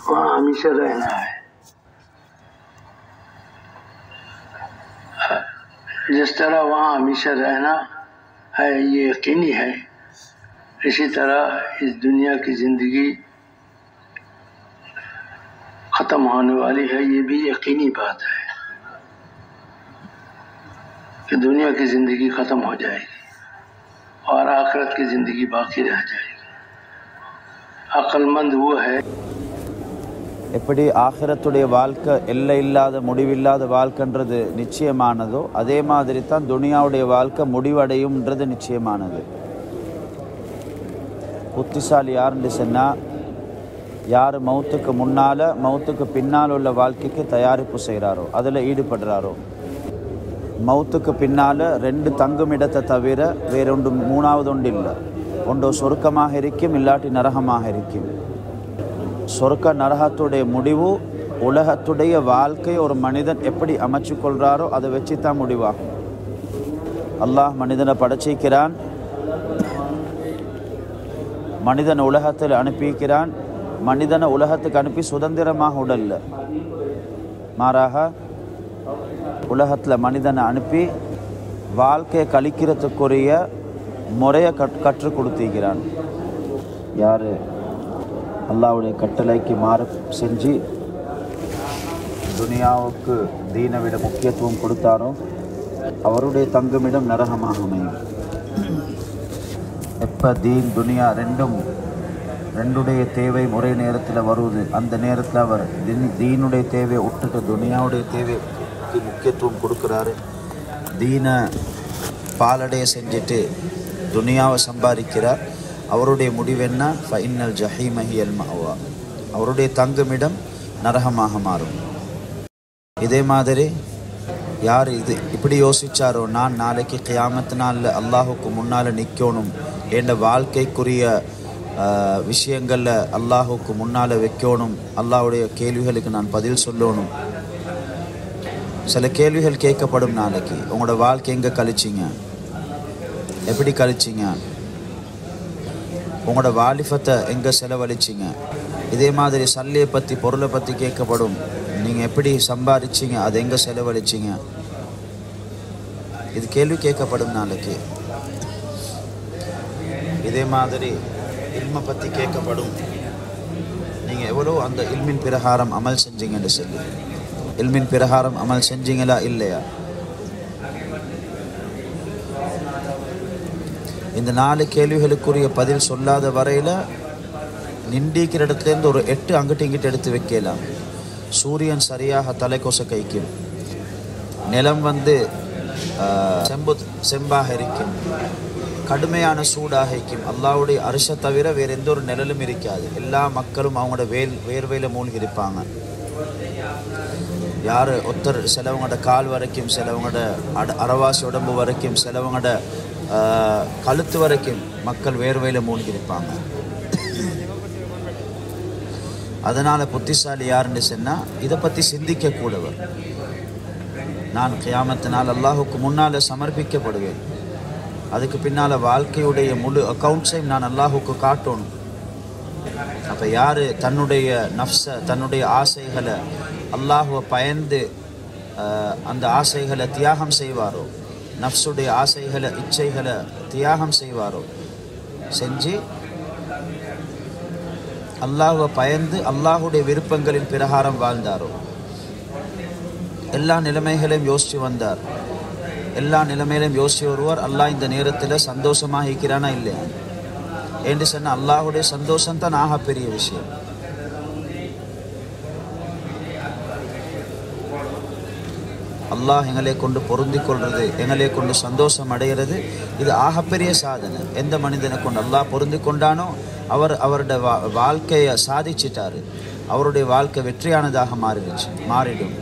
वहाँ हमेशा रहना है। जिस तरह वहाँ हमेशा रहना है ये यकीनी है, इसी तरह इस दुनिया की ज़िंदगी ख़त्म होने वाली है, ये भी यकीनी बात है कि दुनिया की ज़िंदगी ख़त्म हो जाएगी और आखिरत की ज़िंदगी बाकी रह जाएगी। अक्लमंद वो है எப்படி ஆகிரத்துடைய வாழ்க்கை எல்லை இல்லாத முடிவில்லாத வாழ்க்கைன்றது நிச்சயமானதோ அதே மாதிரி தான் துனியாவுடைய வாழ்க்கை முடிவடையும்ன்றது நிச்சயமானது. புத்திசாலி யாருன்னு சொன்னால் யார் மௌத்துக்கு முன்னால் மௌத்துக்கு பின்னால் உள்ள வாழ்க்கைக்கு தயாரிப்பு செய்கிறாரோ அதில் ஈடுபடுறாரோ. மௌத்துக்கு பின்னால் 2 தங்கும் இடத்தை தவிர வேறொன்று மூணாவது ஒன்று இல்லை. ஒன்று சொர்க்கமாக இருக்கும், இல்லாட்டி நரகமாக இருக்கும். சொர்க்க நரகத்துடைய முடிவு உலகத்துடைய வாழ்க்கை ஒரு மனிதன் எப்படி அமைச்சு கொள்கிறாரோ அதை வச்சு தான் முடிவாகும். அல்லாஹ் மனிதனை படைச்சிக்கிறான், மனிதன் உலகத்தில் அனுப்பிக்கிறான். மனிதனை உலகத்துக்கு அனுப்பி சுதந்திரமாக உடல்ல, மாறாக உலகத்தில் மனிதனை அனுப்பி வாழ்க்கையை கழிக்கிறதுக்குரிய முறையை கற்றுக் கொடுத்திருக்கிறான். யார் அல்லாஹ்வுடைய கட்டளைக்கு மாறு செஞ்சு துனியாவுக்கு தீனை விட முக்கியத்துவம் கொடுத்தாரோ அவருடைய தங்குமிடம் நரகமாக அமையும். எப்போ தீன் துனியா ரெண்டுடைய தேவை ஒரே நேரத்தில் வருவது, அந்த நேரத்தில் அவர் தீனுடைய தேவையை விட்டுட்டு துனியாவுடைய தேவைக்கு முக்கியத்துவம் கொடுக்குறாரு. தீனை பாலடைய செஞ்சுட்டு துனியாவை சம்பாதிக்கிறார். அவருடைய முடிவென்ன? ஃபைனல் ஜஹீமஹியல் மஅவா, அவருடைய தங்குமிடம் நரகமாக மாறும். இதே மாதிரி யார் இப்படி யோசிச்சாரோ, நான் நாளைக்கு கியாமத் நாளில் அல்லாஹுக்கு முன்னால் நிற்கணும், என்ற வாழ்க்கைக்குரிய விஷயங்களில் அல்லாஹுக்கு முன்னால் வைக்கணும், அல்லாஹுடைய கேள்விகளுக்கு நான் பதில் சொல்லணும். சில கேள்விகள் கேட்கப்படும் நாளைக்கு. உங்களோட வாழ்க்கை எங்கே கழிச்சிங்க, எப்படி கழிச்சிங்க, உங்களோட வாலிபத்தை எங்கே செலவழிச்சிங்க. இதே மாதிரி சல்லியை பற்றி பொருளை பற்றி கேட்கப்படும். நீங்கள் எப்படி சம்பாதிச்சிங்க, அதை எங்கே செலவழிச்சிங்க, இது கேள்வி கேட்கப்படும் நாளைக்கு. இதே மாதிரி இல்மை பற்றி கேட்கப்படும். நீங்கள் எவ்வளோ அந்த இல்மின் பிரகாரம் அமல் செஞ்சீங்கன்னு சொல்லி, இல்மின் பிரகாரம் அமல் செஞ்சீங்களா இல்லையா. இந்த 4 கேள்விகளுக்குரிய பதில் சொல்லாத வரையில் நிண்டிக்கிற இடத்துலேருந்து ஒரு 8 அங்கிட்டு இங்கிட்டு எடுத்து வைக்கலாம். சூரியன் சரியாக தலைக்கொச கைக்கும், நிலம் செம்பாக இருக்கும், கடுமையான சூடாக இருக்கும். அல்லாஹ்வுடைய அரிசை தவிர வேறு எந்த ஒரு நிழலும் இருக்காது. எல்லா மக்களும் அவங்களோட வேர்வையில் மூழ்கி இருப்பாங்க. யார் ஒருத்தர் சிலவங்களோட கால் வரைக்கும், சிலவங்களோட அரவாசி உடம்பு வரைக்கும், சிலவங்களோட கழுத்து வரைக்கும் மக்கள் வேர்வையில் மூழ்கி இருப்பாங்க. அதனால் புத்திசாலி யாருன்னு சொன்னால் இதை பற்றி சிந்திக்கக்கூடவர். நான் கியாமத்தினால் அல்லாஹுக்கு முன்னால் சமர்ப்பிக்கப்படுவேன், அதுக்கு பின்னால் வாழ்க்கையுடைய முழு அக்கௌண்ட்ஸையும் நான் அல்லாஹுக்கு காட்டணும். அப்போ யார் தன்னுடைய நஃப்ஸை, தன்னுடைய ஆசைகளை அல்லாஹுவை பயந்து அந்த ஆசைகளை தியாகம் செய்வாரோ, நஃப்ஸுடைய ஆசைகளை இச்சைகளை தியாகம் செய்வாரோ, செஞ்சு அல்லாஹுவை பயந்து அல்லாஹுடைய விருப்பங்களின் பிரகாரம் வாழ்ந்தாரோ, எல்லா நிலைமைகளையும் யோசித்து வந்தார், எல்லா நிலைமையிலையும் யோசித்து வருவார், அல்லாஹ் இந்த நேரத்தில் சந்தோஷமாக இருக்கிறானா இல்லையா என்று சொன்னால் அல்லாஹுடைய சந்தோஷம்தான் ஆக பெரிய விஷயம். அல்லாஹ் எங்களை கொண்டு பொருந்தி கொள்வது, எங்களை கொண்டு சந்தோஷம் அடைகிறது, இது ஆகப்பெரிய சாதனை. எந்த மனிதனை கொண்டு அல்லாஹ் பொருந்தி கொண்டானோ அவருடைய வாழ்க்கையை சாதிச்சிட்டாரு, அவருடைய வாழ்க்கை வெற்றியானதாக மாறிடும்.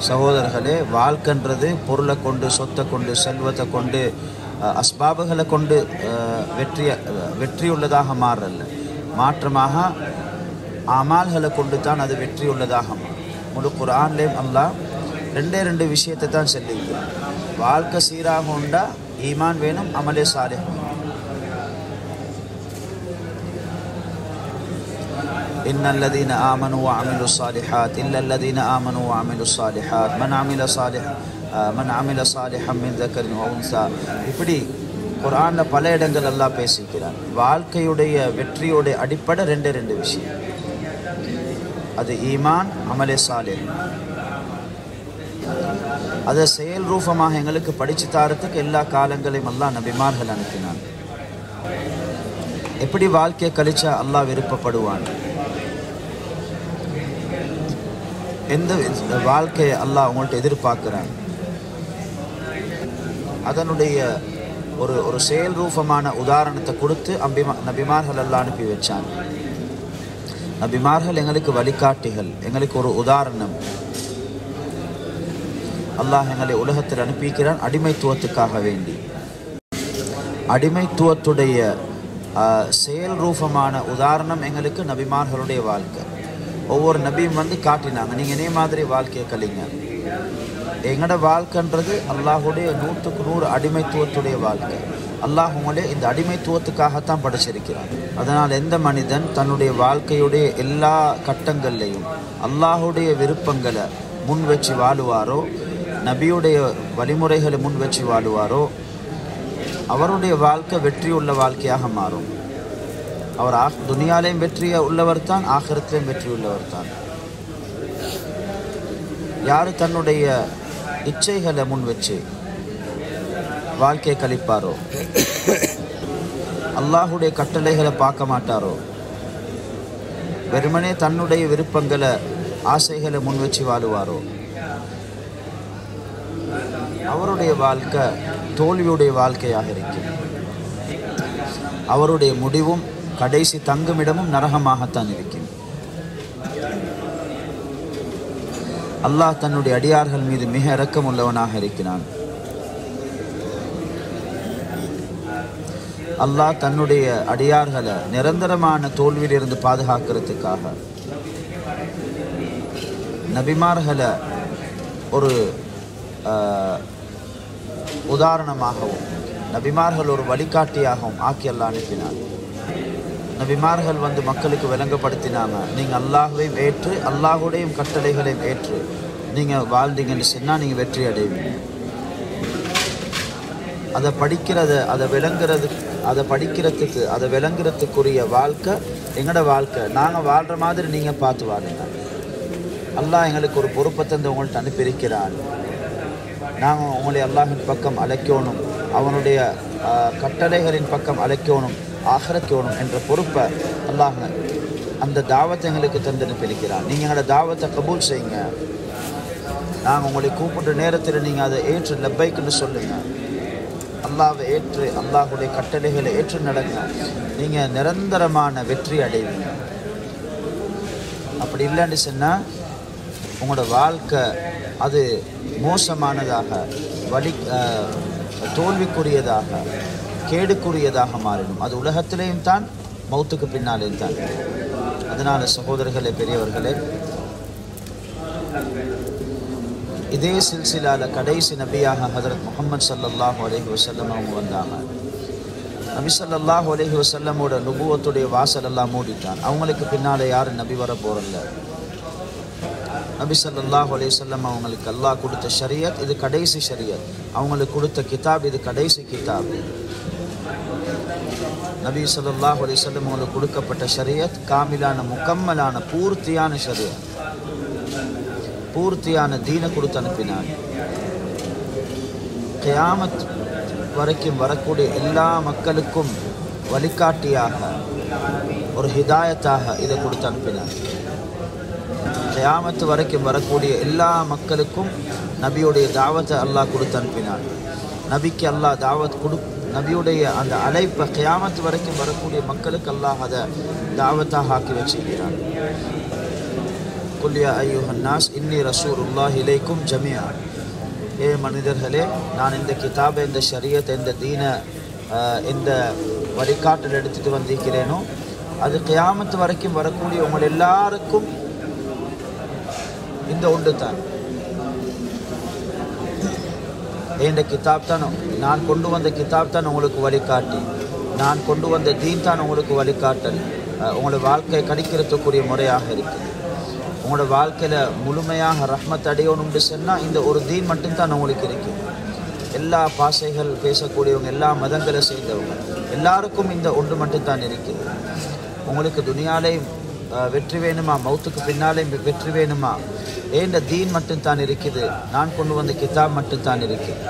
சகோதரர்களே, வாழ்க்கைன்றது பொருளை கொண்டு, சொத்தை கொண்டு, செல்வத்தை கொண்டு, அஸ்பாபுகளை கொண்டு வெற்றியுள்ளதாக மாறல, மாற்றமாக அமால்களை கொண்டு தான் அது வெற்றியுள்ளதாக மாறும். முழு குர்ஆன்லேயும் அல்லாஹ் 2 விஷயத்தை தான் சொல்லியிருக்கிறார். வாழ்க்கை சீராக உண்டா ஈமான் வேணும், அமலே சாலிஹ் வேணும். இன்னல்லதீன ஆமனு வ அமிலுஸ் ஸாலிஹாத் இல்லல்லதீன ஆமனு வ அமிலுஸ் ஸாலிஹாத் மன் அமில ஸாலிஹம் மின் ذكر வ உன்ஸா. இப்படி குர்ஆன்ல பல இடங்கள் அல்லாஹ் பேசிக்கிறான். வாழ்க்கையுடைய வெற்றியோட அடிப்படை ரெண்டு விஷயம். அது ஈமான், அமலே சாலிஹ். அதை செயல் ரூபமாக எங்களுக்கு படிச்சு தாரத்துக்கு எல்லா காலங்களையும் அல்லாஹ் நபிமார்கள் அனுப்பினான். எப்படி வாழ்க்கையை கழிச்சா அல்லாஹ் விருப்பப்படுவான், எந்த வாழ்க்கையை அல்லாஹ் உங்கள்கிட்ட எதிர்பார்க்கிறான், அதனுடைய ஒரு செயல் ரூபமான உதாரணத்தை கொடுத்து நபிமார்கள் எல்லாம் அனுப்பி வச்சான். நபிமார்கள் எங்களுக்கு வழிகாட்டிகள், எங்களுக்கு ஒரு உதாரணம். அல்லாஹ் எங்களை உலகத்தில் அனுப்பிக்கிறான் அடிமைத்துவத்துக்காக வேண்டி. அடிமைத்துவத்துடைய செயல் ரூபமான உதாரணம் எங்களுக்கு நபிமார்களுடைய வாழ்க்கை. ஒவ்வொரு நபியும் வந்து காட்டினாங்க, நீங்கள் இதே மாதிரி வாழ்க்கையை கழிங்க. எங்களோட வாழ்க்கைன்றது அல்லாஹுடைய 100% அடிமைத்துவத்துடைய வாழ்க்கை. அல்லாஹ் உங்களே இந்த அடிமைத்துவத்துக்காகத்தான் படைச்சிருக்கிறார். அதனால் எந்த மனிதன் தன்னுடைய வாழ்க்கையுடைய எல்லா கட்டங்கள்லையும் அல்லாஹுடைய விருப்பங்களை முன் வச்சு வாழுவாரோ, நபியுடைய வழிமுறைகளை முன் வச்சு வாழுவாரோ, அவருடைய வாழ்க்கை வெற்றியுள்ள வாழ்க்கையாக மாறும். அவர் துனியாலையும் வெற்றிய உள்ளவர் தான், ஆகிரத்திலையும் வெற்றி உள்ளவர் தான். யார் தன்னுடைய இச்சைகளை முன் வச்சு வாழ்க்கையை கழிப்பாரோ, அல்லாஹுடைய கட்டளைகளை பார்க்க மாட்டாரோ, வெறுமனே தன்னுடைய விருப்பங்களை ஆசைகளை முன் வச்சு வாழுவாரோ, அவருடைய வாழ்க்கை தோல்வியுடைய வாழ்க்கையாக இருக்கும். அவருடைய முடிவும் கடைசி தங்குமிடமும் நரகமாகத்தான் இருக்கும். அல்லாஹ் தன்னுடைய அடியார்கள் மீது மிக இரக்கம் உள்ளவனாக இருக்கிறான். அல்லாஹ் தன்னுடைய அடியார்களை நிரந்தரமான தோல்வியிலிருந்து பாதுகாக்கிறதுக்காக நபிமார்களை ஒரு உதாரணமாகவும் நபிமார்கள் ஒரு வழிகாட்டியாகவும் ஆக்கி அல்லாஹ் அனுப்பினார். நபிமார்கள் வந்து மக்களுக்கு விளங்கப்படுத்தினாங்க, நீங்கள் அல்லாஹ்வையும் ஏற்று அல்லாஹுடையும் கட்டளைகளையும் ஏற்று நீங்கள் வாழ்ந்தீங்கன்னு சொன்னால் நீங்கள் வெற்றி அடைவீங்க. அதை படிக்கிறது, அதை படிக்கிறதுக்கு அதை விளங்குறதுக்குரிய வாழ்க்கை எங்களோட வாழ்க்கை. நாங்கள் வாழ்கிற மாதிரி நீங்கள் பார்த்து வாழுங்க. அல்லாஹ் எங்களுக்கு ஒரு பொறுப்பை தந்து உங்கள்கிட்ட அனுப்பியிருக்கிறான். நாங்கள் உங்களை அல்லாஹின் பக்கம் அழைக்கணும், அவனுடைய கட்டளைகளின் பக்கம் அழைக்கணும், ஆகரக்கணும் என்ற பொறுப்பை அல்லாஹ் அந்த தாவத்தை எங்களுக்கு தந்து அனுப்பியிருக்கிறான். நீங்கள் எங்களோட தாவத்தை கபூல் செய்யுங்க. நாங்கள் உங்களை கூப்பிட்ட நேரத்தில் நீங்கள் அதை ஏற்று லப்பைக்குன்னு சொல்லுங்கள். அல்லாஹ்வை ஏற்று அல்லாஹுடைய கட்டளைகளை ஏற்று நடங்க. நீங்கள் நிரந்தரமான வெற்றி அடைவீங்க. அப்படி இல்லைன்னு சொன்னால் உங்களோட வாழ்க்கை அது மோசமானதாக, தோல்விக்குரியதாக, கேடுக்குரியதாக மாறிடும். அது உலகத்திலேயும் தான், மௌத்துக்கு பின்னாலேயும் தான். அதனால் சகோதரர்களே, பெரியவர்களே, இதே சில்சிலால கடைசி நபியாக ஹதரத் முஹம்மது ஸல்லல்லாஹு அலைஹி வஸல்லம் அவங்க வந்தாங்க. நபி ஸல்லல்லாஹு அலைஹி வஸல்லமோட நுபுவத்துடைய வாசல் எல்லாம் மூடிட்டான். அவங்களுக்கு பின்னாலே யாரும் நபி வர போறதில்ல. நபி ஸல்லல்லாஹு அலைஹி வஸல்லம் அவங்களுக்கு அல்லாஹ் கொடுத்த ஷரியத் இது கடைசி ஷரியத். அவங்களுக்கு கொடுத்த கிதாப் இது கடைசி கிதாப். நபி ஸல்லல்லாஹு அலைஹி வஸல்லம் அவங்களுக்கு கொடுக்கப்பட்ட ஷரியத் காமிலான, முக்கம்மலான, பூர்த்தியான ஷரியத், பூர்த்தியான தீனை கொடுத்து அனுப்பினார். கியாமத் வரைக்கும் வரக்கூடிய எல்லா மக்களுக்கும் வழிகாட்டியாக, ஒரு ஹிதாயத்தாக இதை கொடுத்து அனுப்பினார். கியாமத்து வரைக்கும் வரக்கூடிய எல்லா மக்களுக்கும் நபியுடைய தாவத்தை அல்லாஹ் கொடுத்து அனுப்பினார். நபிக்கு அல்லாஹ் தாவத் நபியுடைய அந்த அழைப்பை கியாமத்து வரைக்கும் வரக்கூடிய மக்களுக்கு அல்லாஹ் அதை தாவத்தாக ஆக்கி வச்சிருக்கிறார். குல் யா அய்யுஹன் நாஸ் இன்னி ரசூலுல்லாஹி இலைக்கும் ஜமீஆ. ஏ மனிதர்களே, நான் இந்த கிதாபை, இந்த ஷரியத்தை, இந்த தீனை, இந்த வழிகாட்டல் எடுத்துட்டு வந்திருக்கிறேனோ அது கியாமத்து வரைக்கும் வரக்கூடிய உங்கள் எல்லாருக்கும் இந்த ஒன்று தான். இந்த கிதாப் தான், நான் கொண்டு வந்த கிதாப் தான் உங்களுக்கு வழிகாட்டி, நான் கொண்டு வந்த தீன் தான் உங்களுக்கு வழிகாட்டல். உங்களோட வாழ்க்கையை கழிக்கிறதுக்குரிய முறையாக இருக்குது. உங்களோட வாழ்க்கையில் முழுமையாக ரஹ்மத் அடையணும்னு சொன்னால் இந்த ஒரு தீன் மட்டும்தான் உங்களுக்கு இருக்குது. எல்லா பாசைகள் பேசக்கூடியவங்க, எல்லா மதங்களை சேர்ந்தவங்க எல்லாருக்கும் இந்த ஒன்று மட்டும்தான் இருக்குது. உங்களுக்கு துனியாலே வெற்றி வேணுமா, மௌத்துக்கு பின்னாலே வெற்றி வேணுமா, இந்த தீன் மட்டும்தான் இருக்குது. நான் கொண்டு வந்த கிதாப் மட்டும்தான் இருக்குது.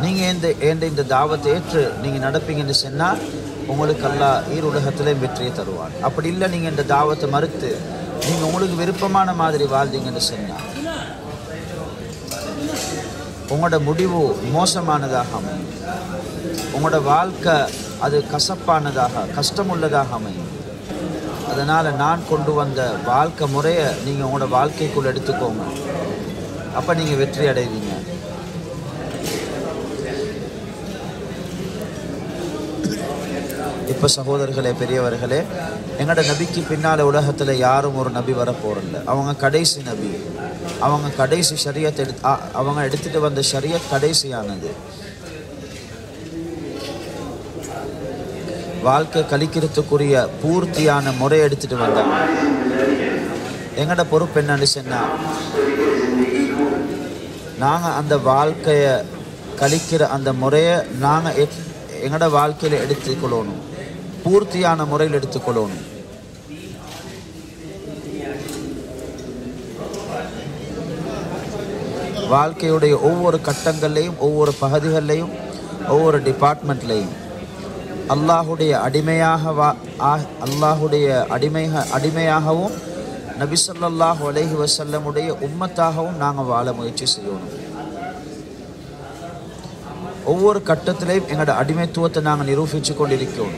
நீங்கள் இந்த தாவத்தை ஏற்று நீங்கள் நடப்பீங்கன்னு சொன்னால் உங்களுக்கு அல்லாஹ் ஈருலகத்திலே வெற்றியை தருவான். அப்படி இல்லை, நீங்கள் இந்த தாவத்தை மறுத்து நீங்கள் உங்களுக்கு விருப்பமான மாதிரி வாழ்ந்தீங்கன்னு சொன்னால் உங்களோட முடிவு மோசமானதாக அமையும். உங்களோட வாழ்க்கை அது கசப்பானதாக, கஷ்டமுள்ளதாக அமையும். அதனால் நான் கொண்டு வந்த வாழ்க்கை முறையை நீங்கள் உங்களோட வாழ்க்கைக்குள்ளே எடுத்துக்கோங்க. அப்போ நீங்கள் வெற்றி அடைவீங்க. இப்போ சகோதரர்களே, பெரியவர்களே, எங்களோட நபிக்கு பின்னால் உலகத்தில் யாரும் ஒரு நபி வர போகிறதில்ல. அவங்க கடைசி நபி. அவங்க கடைசி ஷரியத் அவங்க எடுத்துகிட்டு வந்த ஷரியத் கடைசியானது. வாழ்க்கை கழிக்கிறதுக்குரிய பூர்த்தியான முறை எடுத்துகிட்டு வந்தாங்க. எங்களோட பொறுப்பு என்னன்னு சொன்னால், நாங்கள் அந்த வாழ்க்கையை கழிக்கிற அந்த முறையை நாங்கள் எங்களோட வாழ்க்கையில் எடுத்துக்கொள்ளணும், பூர்த்தியான முறையில் எடுத்துக்கொள்ளணும். வாழ்க்கையுடைய ஒவ்வொரு கட்டங்கள்லையும், ஒவ்வொரு பகுதிகள்லையும், ஒவ்வொரு டிபார்ட்மெண்ட்லையும் அல்லாஹுடைய அடிமையாகவும் நபி ஸல்லல்லாஹு அலைஹி வஸல்லமுடைய உம்மத்தாகவும் நாங்கள் வாழ முயற்சி செய்யணும். ஒவ்வொரு கட்டத்திலையும் எங்களோட அடிமைத்துவத்தை நாங்கள் நிரூபித்து கொண்டிருக்கிறோம்.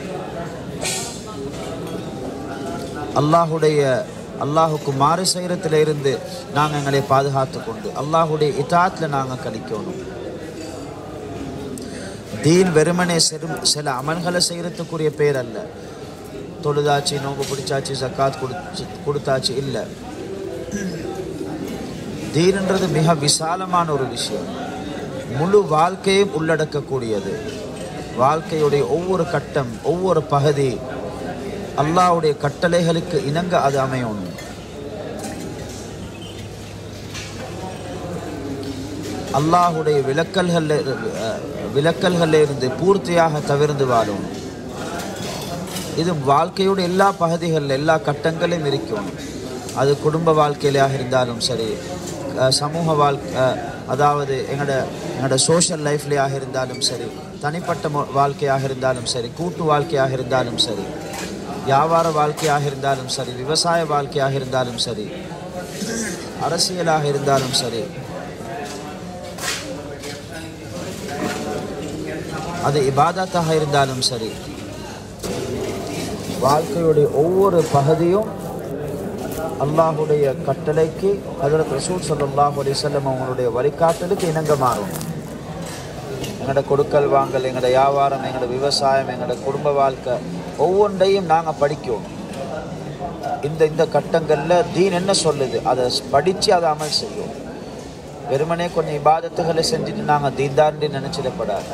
அல்லாஹுக்கு மாறு செய்கிறத்திலிருந்து நாங்கள் எங்களை பாதுகாத்து கொண்டு அல்லாஹுடைய இதாத்தில் நாங்கள் கழிக்கணும். தீன் வெறுமனே சில அமல்களை செய்கிறதுக்குரிய பேர் அல்ல. தொழுதாச்சு, நோம்பு பிடிச்சாச்சு, ஜக்காத் கொடுத்தாச்சு இல்லை. தீன்ன்றது மிக விசாலமான ஒரு விஷயம். முழு வாழ்க்கையும் உள்ளடக்கக்கூடியது. வாழ்க்கையுடைய ஒவ்வொரு கட்டம், ஒவ்வொரு பகுதி அல்லாஹ்வுடைய கட்டளைகளுக்கு இணங்க அது அமையணும். அல்லாஹ்வுடைய விலக்கல்களில் இருந்து பூர்த்தியாக தவிர்த்து வாழணும். இது வாழ்க்கையோட எல்லா பகுதிகளில், எல்லா கட்டங்களையும் இருக்கணும். அது குடும்ப வாழ்க்கையிலாக இருந்தாலும் சரி, சமூக வாழ்க்கை, அதாவது எங்களோட சோஷியல் லைஃப்லையாக இருந்தாலும் சரி, தனிப்பட்ட வாழ்க்கையாக இருந்தாலும் சரி, கூட்டு வாழ்க்கையாக இருந்தாலும் சரி, வியாபார வாழ்க்கையாக இருந்தாலும் சரி, விவசாய வாழ்க்கையாக இருந்தாலும் சரி, அரசியலாக இருந்தாலும் சரி, அது இபாதத்தாக இருந்தாலும் சரி, வாழ்க்கையுடைய ஒவ்வொரு பகுதியும் அல்லாஹுடைய கட்டளைக்கு, ஹஜ்ரத் ரசூல் ஸல்லல்லாஹு அலைஹி வஸல்லம் அவங்களுடைய வழிகாட்டலுக்கு இணங்க மாறும். எங்களோட கொடுக்கல் வாங்கல், எங்களோட வியாபாரம், எங்களோட விவசாயம், எங்களோட குடும்ப வாழ்க்கை ஒவ்வொன்றையும் நாங்கள் படிக்கணும். இந்த கட்டங்களில் தீன் என்ன சொல்லுது அதை படித்து அதை அமல் செய்யும். வெறுமனே கொஞ்சம் இபாதத்துகளை செஞ்சுட்டு நாங்கள் தீன்தார்னு நினச்சிடப்படாது.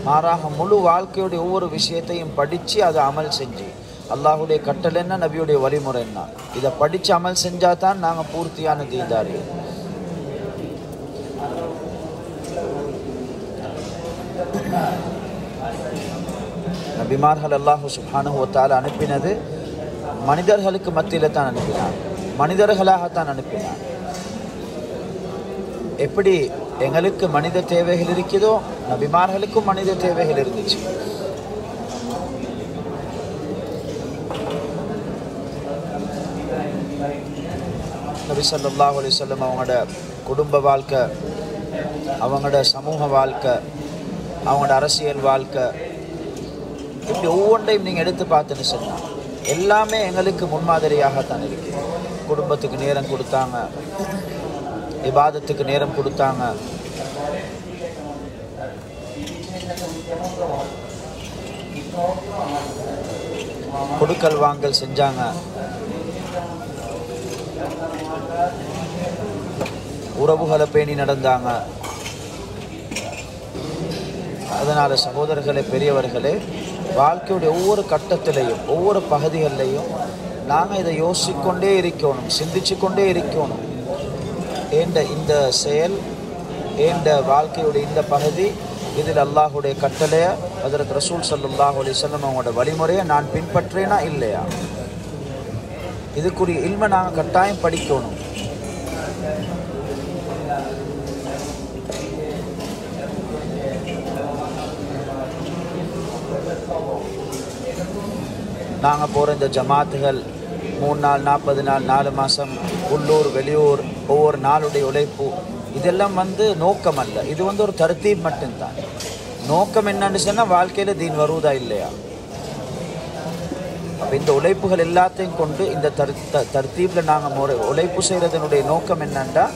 மாறாக முழு வாழ்க்கையுடைய ஒவ்வொரு விஷயத்தையும் படித்து அதை அமல் செஞ்சு, அல்லாஹுடைய கட்டளை என்ன, நபியுடைய வழிமுறை என்ன, இதை படித்து அமல் செஞ்சால் தான் நாங்கள் பூர்த்தியான தீன்தாரி. நபிமார்கள் அல்லாஹு சுப்ஹானஹு வ தஆலா அனுப்பினது மனிதர்களுக்கு மத்தியில் தான் அனுப்பினார், மனிதர்களாகத்தான் அனுப்பினார். எப்படி எங்களுக்கு மனித தேவைகள் இருக்குதோ நபிமார்களுக்கும் மனித தேவைகள் இருந்துச்சு. நபி ஸல்லல்லாஹு அலைஹி வஸல்லம் அவங்களோட குடும்ப வாழ்க்கை, அவங்களோட சமூக வாழ்க்கை, அவங்களோட அரசியல் வாழ்க்கை, இப்படி ஒவ்வொன்றையும் நீங்கள் எடுத்து பார்த்துன்னு சொன்னால் எல்லாமே எங்களுக்கு முன்மாதிரியாகத்தான் இருக்கு. குடும்பத்துக்கு நேரம் கொடுத்தாங்க, இபாதத்துக்கு நேரம் கொடுத்தாங்க, கொடுக்கல் வாங்கல் செஞ்சாங்க, உறவுகளை பேணி நடந்தாங்க. அதனால் சகோதரர்களே, பெரியவர்களே, வாழ்க்கையுடைய ஒவ்வொரு கட்டத்திலையும் ஒவ்வொரு பகுதிகளிலையும் நாங்கள் இதை யோசிக்கொண்டே இருக்கணும், சிந்திச்சு கொண்டே இருக்கணும். ஏண்ட இந்த செயல், ஏண்ட வாழ்க்கையுடைய இந்த பகுதி, இதில் அல்லாஹுடைய கட்டளையை, ஹஜ்ரத் ரசூல் ஸல்லல்லாஹு அலைஹி வஸல்லம் அவங்களோட வழிமுறையை நான் பின்பற்றேனா இல்லையா? இதுக்குரிய இல்மை நாங்கள் கட்டாயம் படிக்கணும். நாங்கள் போகிற இந்த ஜமாத்துகள் 3 நாள் 40 நாள் 4 மாதம் உள்ளூர் வெளியூர் ஒவ்வொரு நாளுடைய உழைப்பு, இதெல்லாம் நோக்கம் அல்ல. இது ஒரு தர்த்தீப் மட்டும்தான். நோக்கம் என்னன்னு சொன்னால் வாழ்க்கையில் தீன் வருவதா இல்லையா? அப்போ இந்த உழைப்புகள் எல்லாத்தையும் கொண்டு இந்த தர்த்தீப்பில் நாங்கள் உழைப்பு செய்கிறதனுடைய நோக்கம் என்னென்னா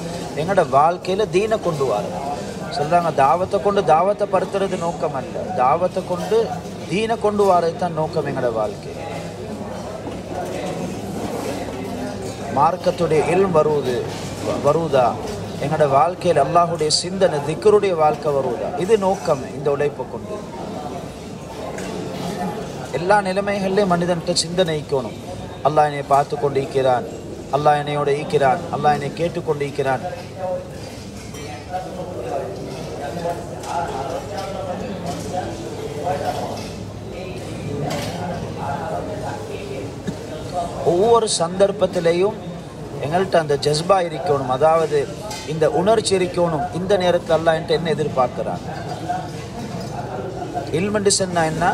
எங்களோட வாழ்க்கையில் தீனை கொண்டு வரோம். சொல்கிறாங்க தாவத்தை கொண்டு தாவத்தை படுத்துறது நோக்கம் அல்ல, தாவத்தை கொண்டு தீனை கொண்டு வரது தான் நோக்கம் எங்களோட வாழ்க்கை. மார்க்கத்துடைய இல்ம் வருவதா, எங்களோட வாழ்க்கையில் அல்லாஹுடைய சிந்தனை திக்ருடைய வாழ்க்கை வருவதா, இது நோக்கம். இந்த உழைப்பை கொண்டு எல்லா நிலைமைகள்லையும் மனிதன்கிட்ட சிந்தனை ஈக்கணும். அல்லாஹ் என்னை பார்த்து கொண்டு ஈக்கிறான், அல்லாஹ் என்னையோட ஈக்கிறான், அல்லாஹ் என்னை கேட்டுக்கொண்டு ஈக்கிறான். ஒவ்வொரு சந்தர்ப்பத்திலையும் எங்கள்கிட்ட அந்த ஜஸ்பா இருக்கணும், அதாவது இந்த உணர்ச்சி இருக்கணும். இந்த நேரத்தில் அல்லாஹ் என்கிட்ட என்ன எதிர்பார்க்கிறான்? இல்முன்னு சொன்னா என்ன?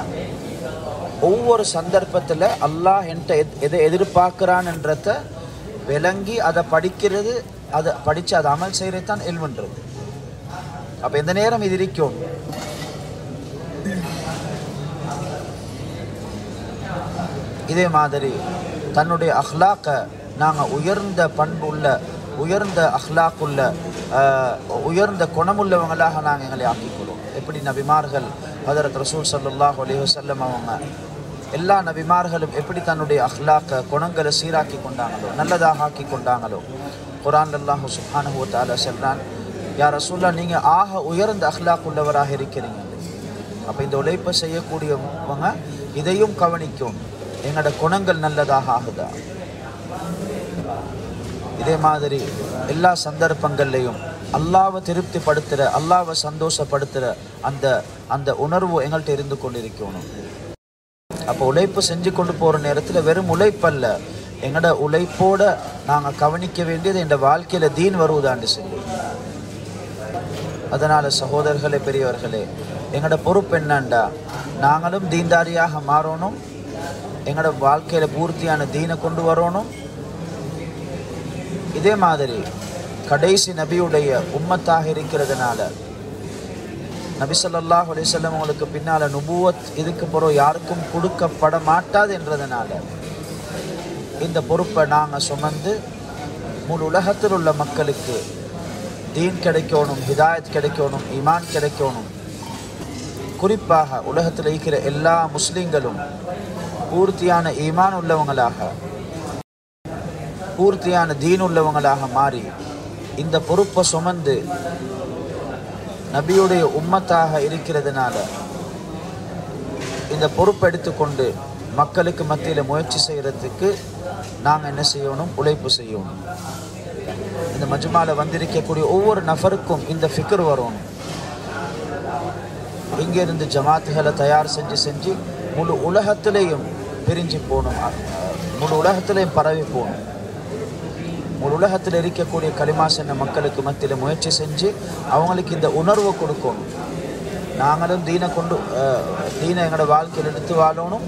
ஒவ்வொரு சந்தர்ப்பத்தில் அல்லாஹ் என்கிட்ட எதை எதிர்பார்க்கிறான்ன்றத விளங்கி அதை படிக்கிறது, அதை படித்து அதை அமல் செய்கிறது தான் இல்முன்றது. அப்போ எந்த நேரம் இது இருக்கும். இதே மாதிரி தன்னுடைய அஹ்லாக்கை நாங்கள் உயர்ந்த பண்புள்ள, உயர்ந்த அஹ்லாக்குள்ள, உயர்ந்த குணமுள்ளவங்களாக நாங்கள் எங்களை ஆக்கிக்கொள்வோம். எப்படி நபிமார்கள், ஹஜ்ரத் ரசூல் ஸல்லல்லாஹு அலைஹி வஸல்லம் அவங்க எல்லா நபிமார்களும் எப்படி தன்னுடைய அஹ்லாக்க குணங்களை சீராக்கி கொண்டாங்களோ, நல்லதாக ஆக்கி கொண்டாங்களோ. குர்ஆன் அல்லாஹ் சுப்ஹானஹு வ தஆலா சொல்றான், யா ரசூலுல்லாஹ் நீங்கள் ஆக உயர்ந்த அஹ்லாக் உள்ளவராக இருக்கிறீங்க. அப்போ இந்த உழைப்பை செய்யக்கூடியவங்க இதையும் கவனிக்கும், எங்களோட குணங்கள் நல்லதாக ஆகுதா. இதே மாதிரி எல்லா சந்தர்ப்பங்கள்லையும் அல்லாவை திருப்திப்படுத்துகிற, அல்லாவை சந்தோஷப்படுத்துகிற அந்த உணர்வு எங்கள்கிட்ட இருந்து கொண்டிருக்கணும். அப்போ உழைப்பு செஞ்சு கொண்டு போகிற நேரத்தில் வெறும் உழைப்பல்ல, எங்களோட உழைப்போடு நாங்கள் கவனிக்க வேண்டியது எங்களோட வாழ்க்கையில் தீன் வருவதான்னு சொல்லி. அதனால் சகோதரர்களே, பெரியவர்களே, எங்களோட பொறுப்பு என்னண்டா நாங்களும் தீன்தாரியாக மாறணும், எங்களோட வாழ்க்கையில் பூர்த்தியான தீனை கொண்டு வரணும். இதே மாதிரி கடைசி நபியுடைய உம்மத்தாக இருக்கிறதுனால, நபி ஸல்லல்லாஹு அலைஹி வஸல்லம் உங்களுக்கு பின்னால் நுபுவத் இதுக்கு பிறகு யாருக்கும் கொடுக்கப்பட மாட்டாது என்றதுனால இந்த பொறுப்பை நாங்கள் சுமந்து முழு உலகத்தில் உள்ள மக்களுக்கு தீன் கிடைக்கணும், ஹிதாயத் கிடைக்கணும், ஈமான் கிடைக்கணும். குறிப்பாக உலகத்தில் இருக்கிற எல்லா முஸ்லீம்களும் பூர்த்தியான ஈமான் உள்ளவங்களாக, பூர்த்தியான தீன் உள்ளவங்களாக மாறி இந்த பொறுப்பை சுமந்து நபியுடைய உம்மத்தாக இருக்கிறதுனால இந்த பொறுப்பை எடுத்துக்கொண்டு மக்களுக்கு மத்தியில் முயற்சி செய்கிறதுக்கு நாங்கள் என்ன செய்யணும்? உழைப்பு செய்யணும். இந்த மஜ்மால வந்திருக்கக்கூடிய ஒவ்வொரு நபருக்கும் இந்த ஃபிக்ர் வரணும். இங்கேருந்து ஜமாத்துகளை தயார் செஞ்சு முழு உலகத்திலேயும் பிரிஞ்சு போகணும், முழு உலகத்திலேயும் பரவி போகணும். முழு உலகத்தில் இருக்கக்கூடிய கலிமா சொன்ன மக்களுக்கு மத்தியில் முயற்சி செஞ்சு அவங்களுக்கு இந்த உணர்வை கொடுக்கணும். நாங்களும் தீனை எங்களோட வாழ்க்கையில் எடுத்து வாழணும்.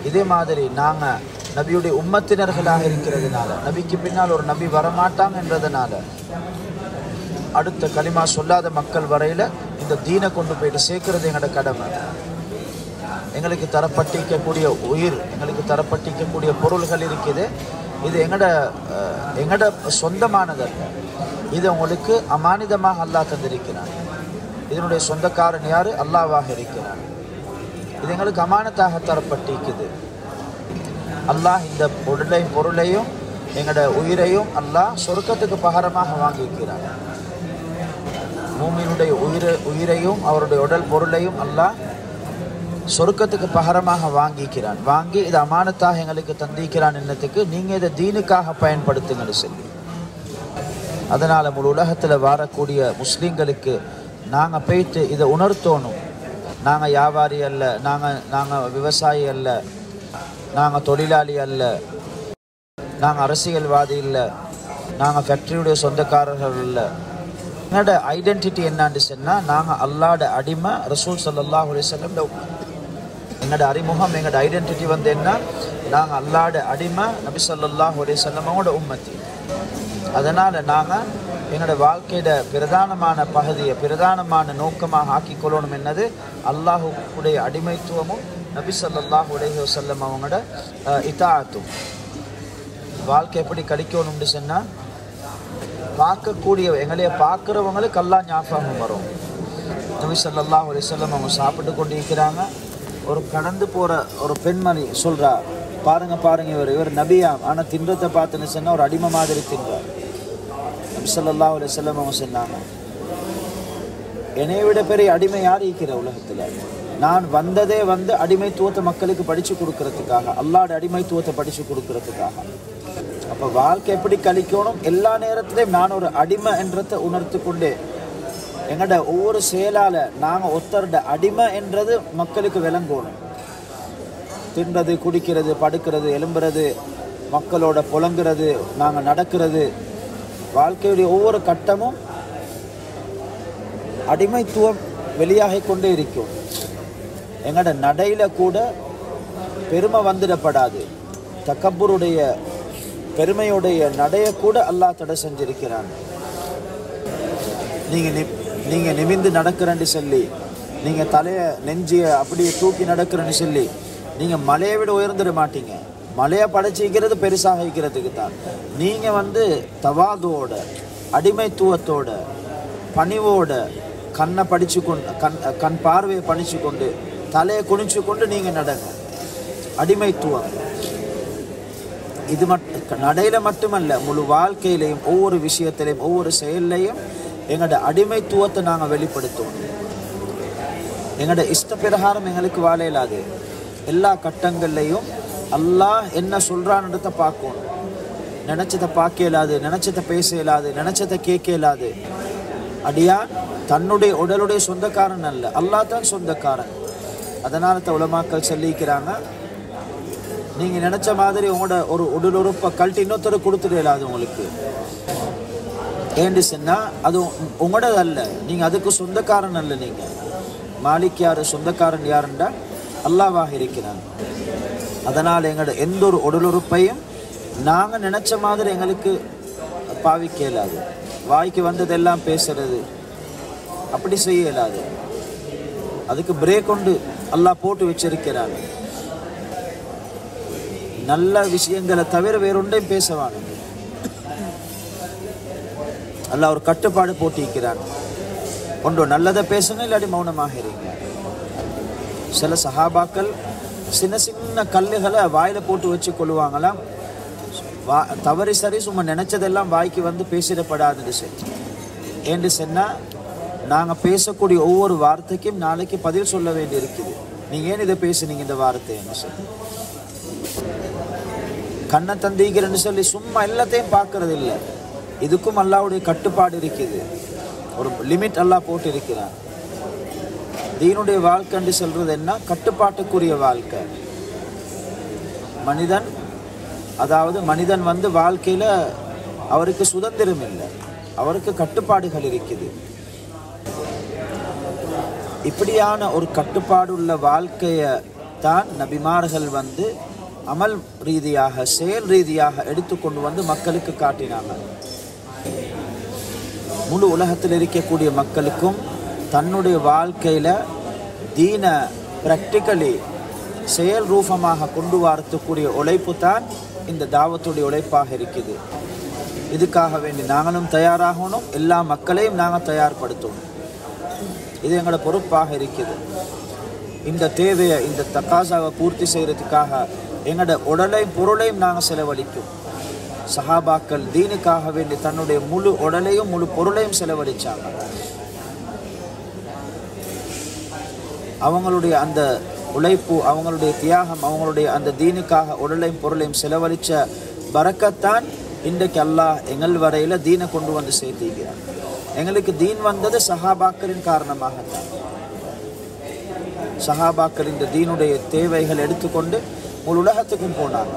இதே மாதிரி நாங்கள் நபியுடைய உம்மத்தினர்களாக இருக்கிறதுனால, நபிக்கு பின்னால் ஒரு நபி வரமாட்டாங்கன்றதுனால அடுத்த கலிமா சொல்லாத மக்கள் வரையில் இந்த தீனை கொண்டு போயிட்டு சேர்க்கறது எங்களோட கடமை. எங்களுக்கு தரப்பட்டிக்கக்கூடிய உயிர், எங்களுக்கு தரப்பட்டிக்கக்கூடிய பொருள்கள் இருக்குது, இது எங்களோட சொந்தமானதல்ல, இது உங்களுக்கு அமானிதமாக அல்லாஹ் தந்திருக்கிறான். இதனுடைய சொந்தக்காரன் யார்? அல்லாஹ்வாக இருக்கிறான். இது எங்களுக்கு அமானத்தாக தரப்பட்டிருக்குது. அல்லாஹ் இந்த பொருளையும் எங்களோட உயிரையும் அல்லாஹ் சொர்க்கத்துக்கு பகரமாக வாங்கிக்கிறான். மூமினுடைய உயிரையும் அவருடைய உடல் பொருளையும் அல்லாஹ் சொர்க்கத்துக்கு பகரமாக வாங்கிக்கிறான். வாங்கி இது அமானத்தாக எங்களுக்கு தந்திக்கிறான் என்னத்துக்கு, நீங்கள் இதை தீனுக்காக பயன்படுத்துங்கன்னு சொல்லி. அதனால் முழு உலகத்தில் வாரக்கூடிய முஸ்லீம்களுக்கு நாங்கள் போய்த்து இதை உணர்த்தணும். நாங்கள் வியாபாரி அல்ல, நாங்கள் விவசாயி அல்ல, நாங்கள் தொழிலாளி அல்ல, நாங்கள் அரசியல்வாதி இல்லை, நாங்கள் ஃபேக்ட்ரியுடைய சொந்தக்காரர்கள் இல்லை. எங்களோட ஐடென்டிட்டி என்னான்னு சொன்னால் நாங்கள் அல்லாஹ்வுடைய அடிமை, ரசூல் ஸல்லல்லாஹு அலைஹி வஸல்லம். எங்களோட அறிமுகம், எங்களோட ஐடென்டிட்டி வந்து என்ன, நாங்கள் அல்லாஹ்வுடைய அடிமை, நபி ஸல்லல்லாஹு அலைஹி வஸல்லமோட உம்மத்தி. அதனால் நாங்கள் எங்களோட வாழ்க்கையோட பிரதானமான பகுதியை, பிரதானமான நோக்கமாக ஆக்கிக்கொள்ளணும். என்னது, அல்லாஹுடைய அடிமைத்துவமும் நபி ஸல்லல்லாஹு அலைஹி வஸல்லம் அவங்களோட இதாஅத்தும். வாழ்க்கை எப்படி கழிக்கணும்னு சொன்னால், பார்க்கக்கூடிய எங்களைய பார்க்குறவங்களுக்கு அல்லாஹ் ஞாபகம் வரும். நபி ஸல்லல்லாஹு அலைஹி வஸல்லம் அவங்க சாப்பிட்டு கொண்டு இருக்கிறாங்க. ஒரு கடந்து போகிற ஒரு பெண்மணி சொல்கிறா, பாருங்க இவர் நபியாம், ஆனால் தின்றத்தை பார்த்துன்னு சொன்னால் ஒரு அடிமை மாதிரி தின்றார். நபி ஸல்லல்லாஹு அலைஹி வஸல்லம் அவங்க சொன்னாங்க, என்னை விட பெரிய அடிமை யார் இருக்கிற உலகத்தில்? நான் வந்ததே அடிமைத்துவத்தை மக்களுக்கு படித்து கொடுக்கறதுக்காக, அல்லாஹ்வுடைய அடிமைத்துவத்தை படித்து கொடுக்கறதுக்காக. அப்போ வாழ்க்கை எப்படி கழிக்கணும், எல்லா நேரத்திலையும் நான் ஒரு அடிமை என்றதை உணர்த்து கொண்டு எங்களோட ஒவ்வொரு செயலால் நாங்கள் ஒருத்தருடைய அடிமை என்றது மக்களுக்கு விளங்கணும். தின்றது, குடிக்கிறது, படுக்கிறது, எலும்புறது, மக்களோட புலங்குறது, நாங்கள் நடக்கிறது, வாழ்க்கையுடைய ஒவ்வொரு கட்டமும் அடிமைத்துவம் வெளியாகி கொண்டே இருக்கும். எங்களோட நடையில் கூட பெருமை வந்துடப்படாது. தக்கப்புருடைய பெருமையுடைய நடைய கூட அல்லாஹ் தடை செஞ்சிருக்கிறான். நீங்கள் நிமிந்து நடக்கிறேன்னு சொல்லி, நீங்கள் தலையை நெஞ்சியை அப்படியே தூக்கி நடக்கிறேன்னு சொல்லி நீங்கள் மலையை விட உயர்ந்துட மாட்டீங்க. மலையை படைச்சிக்கிறது பெருசாக இருக்கிறதுக்கு தான். நீங்கள் தவாதோட, அடிமைத்துவத்தோட, பணிவோட, கண்ணை படித்து கொண்டு, கண் பார்வையை படித்து கொண்டு, தலையை குனிச்சு கொண்டு நீங்கள் நடங்க. அடிமைத்துவம் இது நடையில் மட்டுமல்ல, முழு வாழ்க்கையிலையும், ஒவ்வொரு விஷயத்திலையும், ஒவ்வொரு செயல்லையும் எங்களோட அடிமைத்துவத்தை நாங்கள் வெளிப்படுத்துவோம். எங்களோட இஷ்ட பிரகாரம் எங்களுக்கு வாழ இயலாது. எல்லா கட்டங்கள்லையும் அல்லாஹ் என்ன சொல்கிறான்றதை பார்க்கணும். நினச்சதை பார்க்க இயலாது, நினச்சதை பேச இயலாது, நினச்சதை கேட்க இயலாது. அடியான் தன்னுடைய உடலுடைய சொந்தக்காரன் அல்ல, அல்லாஹ் தான் சொந்தக்காரன். அதனால உலமாக்கள் சொல்லிக்கிறாங்க, நீங்கள் நினச்ச மாதிரி உங்களோட ஒரு உடல் உறுப்பை கழட்டி இன்னொருத்தர் கொடுத்துட இயலாது உங்களுக்கு. ஏன்னு சொன்னால் அது உங்களோட அல்ல, நீங்கள் அதுக்கு சொந்தக்காரன் அல்ல. நீங்கள் மாலிக் யார், சொந்தக்காரன் யாருண்டா அல்லாஹ்வாக இருக்கிறாங்க. அதனால் எங்களோட எந்த ஒரு உடல் உறுப்பையும் நாங்கள் நினச்ச மாதிரி எங்களுக்கு பாவிக்க இயலாது. வாய்க்கு வந்ததெல்லாம் பேசுறது அப்படி செய்ய இயலாது. அதுக்கு பிரேக் கொண்டு அல்லாஹ் போட்டு வச்சிருக்கிறாங்க. நல்ல விஷயங்களை தவிர வேறொன்றையும் பேசவாங்க. அல்லாஹ் ஒரு கட்டுப்பாடு போட்டிருக்கிறான். ஒன்று நல்லதை பேசுங்க, இல்லாட்டி மௌனமாக இருங்க. சில சஹாபாக்கள் சின்ன சின்ன கல்லுகளை வாயில் போட்டு வச்சு கொள்ளுவாங்களாம். தவறி சரி சும்மா நினச்சதெல்லாம் வாய்க்கு பேசிடப்படாதுன்னு சொல்லி. ஏன்னு சொன்னால், நாங்கள் பேசக்கூடிய ஒவ்வொரு வார்த்தைக்கும் நாளைக்கு பதில் சொல்ல வேண்டி இருக்குது. நீங்கள் ஏன் இதை பேசுனீங்க இந்த வார்த்தைன்னு சொல்லி. கண்ணை தந்திக்கிறேன்னு சொல்லி சும்மா எல்லாத்தையும் பார்க்கறது இல்லை. இதுக்கும் அல்லாஹ்வுடைய கட்டுப்பாடு இருக்குது. ஒரு லிமிட் அல்லாஹ் போட்டு இருக்கிறான். தீனுடைய வாழ்க்கைன்னு சொல்றது என்ன, கட்டுப்பாட்டுக்குரிய வாழ்க்கை. மனிதன் வாழ்க்கையில் அவருக்கு சுதந்திரம் இல்லை, அவருக்கு கட்டுப்பாடுகள் இருக்குது. இப்படியான ஒரு கட்டுப்பாடுள்ள வாழ்க்கையை தான் நபிமார்கள் அமல் ரீதியாக, செயல் ரீதியாக எடுத்துக்கொண்டு மக்களுக்கு காட்டினாங்க. முழு உலகத்தில் இருக்கக்கூடிய மக்களுக்கும் தன்னுடைய வாழ்க்கையில் தீன ப்ராக்டிக்கலி செயல் ரூபமாக கொண்டு வரத்துக்கூடிய உழைப்பு தான் இந்த தாவத்துடைய உழைப்பாக இருக்குது. இதுக்காக வேண்டி நாங்களும் தயாராகணும், எல்லா மக்களையும் நாங்கள் தயார்படுத்தணும். இது எங்களோட பொறுப்பாக இருக்குது. இந்த தேவையை, இந்த தக்காசாவை பூர்த்தி செய்கிறதுக்காக எங்களோட உடலையும் பொருளையும் நாங்கள் செலவழிக்கும். சஹாபாக்கள் தீனுக்காக வேண்டி தன்னுடைய முழு உடலையும் முழு பொருளையும் செலவழிச்சாங்க. அவங்களுடைய அந்த உழைப்பு, அவங்களுடைய தியாகம், அவங்களுடைய அந்த தீனுக்காக உடலையும் பொருளையும் செலவழித்த பரக்கத்தான் இன்றைக்கு அல்லாஹ் எங்கள் வரையில் தீனை கொண்டு வந்து சேர்த்திக்கிறார். எங்களுக்கு தீன் வந்தது சஹாபாக்களின் காரணமாகத்தான். சஹாபாக்கள் இந்த தீனுடைய தேவைகள் எடுத்துக்கொண்டு முழு உலகத்துக்கும் போனாங்க.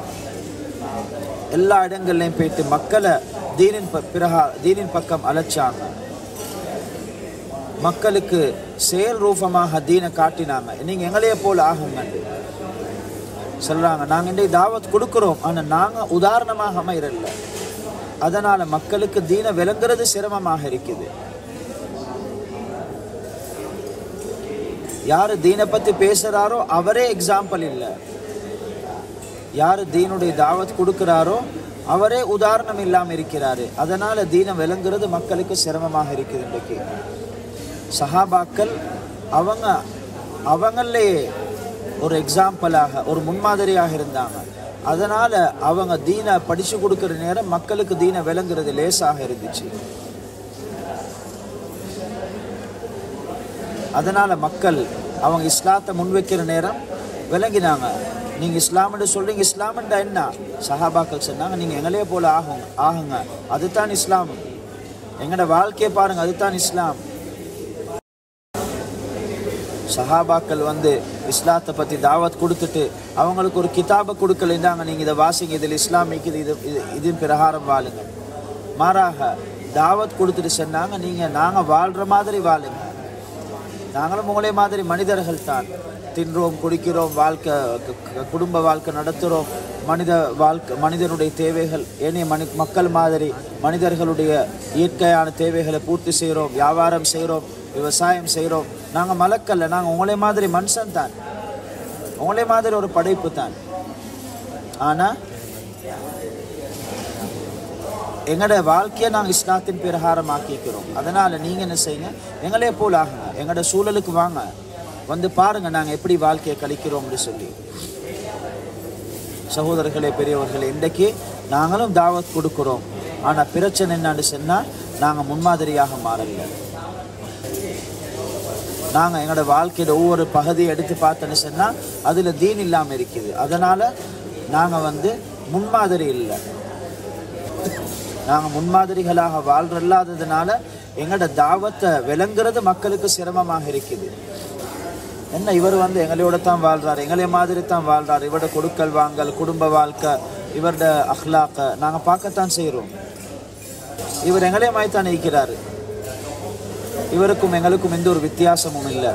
எல்லா இடங்கள்லையும் போயிட்டு மக்களை தீனின் பக்கம் அழைச்சாங்க. மக்களுக்கு செயல் ரூபமாக தீனை காட்டினாங்க. நீங்கள் எங்களையே போல் ஆகுங்க சொல்கிறாங்க. நாங்கள் இன்றைக்கு தாவத் கொடுக்குறோம், ஆனால் நாங்கள் உதாரணமாக அமையிறல்ல. அதனால் மக்களுக்கு தீனை விளங்குறது சிரமமாக இருக்குது. யார் தீனை பற்றி பேசுகிறாரோ அவரே எக்ஸாம்பிள் இல்லை. யார் தீனுடைய தாவத் கொடுக்குறாரோ அவரே உதாரணம் இல்லாமல் இருக்கிறாரு. அதனால் தீனை விளங்குறது மக்களுக்கு சிரமமாக இருக்குது. இன்றைக்கு சஹாபாக்கள் அவங்களே ஒரு எக்ஸாம்பிளாக ஒரு முன்மாதிரியாக இருந்தாங்க. அதனால் அவங்க தீனை படித்து கொடுக்குற நேரம் மக்களுக்கு தீனை விளங்குறது லேசாக இருந்துச்சு. அதனால் மக்கள் அவங்க இஸ்லாத்தை முன்வைக்கிற நேரம் விளங்கினாங்க. நீங்கள் இஸ்லாம்னு சொல்கிறீங்க, இஸ்லாம்ன்றா என்ன? சஹாபாக்கள் சொன்னாங்க, நீங்கள் எங்களையே போல் ஆகுங்க, அதுதான் இஸ்லாம். எங்களோட வாழ்க்கையை பாருங்கள், அதுதான் இஸ்லாம். சஹாபாக்கள் இஸ்லாத்தை பற்றி தாவத் கொடுத்துட்டு அவங்களுக்கு ஒரு கிதாபை கொடுக்கலைந்தாங்க, நீங்கள் இதை வாசிங்க, இதில் இஸ்லாமிக்கு இதன் பிரகாரம் வாழுங்க. மாறாக தாவத் கொடுத்துட்டு சொன்னாங்க, நாங்கள் வாழ்கிற மாதிரி வாழுங்க, நாங்களும் உங்களே மாதிரி மனிதர்கள் தான், தின்றோம், குடிக்கிறோம், குடும்ப வாழ்க்கை நடத்துகிறோம், மனிதனுடைய தேவைகள் ஏனைய மக்கள் மாதிரி மனிதர்களுடைய இயற்கையான தேவைகளை பூர்த்தி செய்கிறோம், வியாபாரம் செய்கிறோம், விவசாயம் செய்கிறோம். நாங்கள் மலக்கல்ல, நாங்கள் உங்களே மாதிரி மனுஷன் தான், உங்களே மாதிரி ஒரு படைப்பு தான். ஆனால் எங்களோட வாழ்க்கையை நாங்கள் இஸ்லாத்தின் பிரகாரம் ஆக்கிக்கிறோம். அதனால் நீங்கள் என்ன செய்யுங்க, எங்களே போல் ஆகுங்க, எங்களோட சூழலுக்கு வாங்க, பாருங்கள் நாங்கள் எப்படி வாழ்க்கையை கழிக்கிறோம் அப்படின்னு சொல்லி. சகோதரர்களே, பெரியவர்களே, இன்றைக்கு நாங்களும் தாவத் கொடுக்குறோம். ஆனால் பிரச்சனை என்னன்னு சொன்னால் நாங்கள் முன்மாதிரியாக மாறல. நாங்கள் எங்களோட வாழ்க்கையோட ஒவ்வொரு பகுதியை எடுத்து பார்த்தோன்னு சொன்னால் அதில் தீன் இல்லாமல் இருக்குது. அதனால் நாங்கள் முன்மாதிரி இல்லை. நாங்கள் முன்மாதிரிகளாக வாழ்றல்லாததுனால எங்களோட தாவத்தை விளங்குறது மக்களுக்கு சிரமமாக இருக்குது. என்ன இவர் எங்களோட தான் வாழ்கிறார், எங்களே மாதிரி தான் வாழ்கிறார், இவரோட கொடுக்கல் வாங்கல், குடும்ப வாழ்க்கை, இவரோட அஹ்லாக்கை நாங்கள் பார்க்கத்தான் செய்கிறோம். இவர் எங்களே மாதிரி தான் இருக்கிறார், இவருக்கும் எங்களுக்கும் எந்த ஒரு வித்தியாசமும் இல்லை.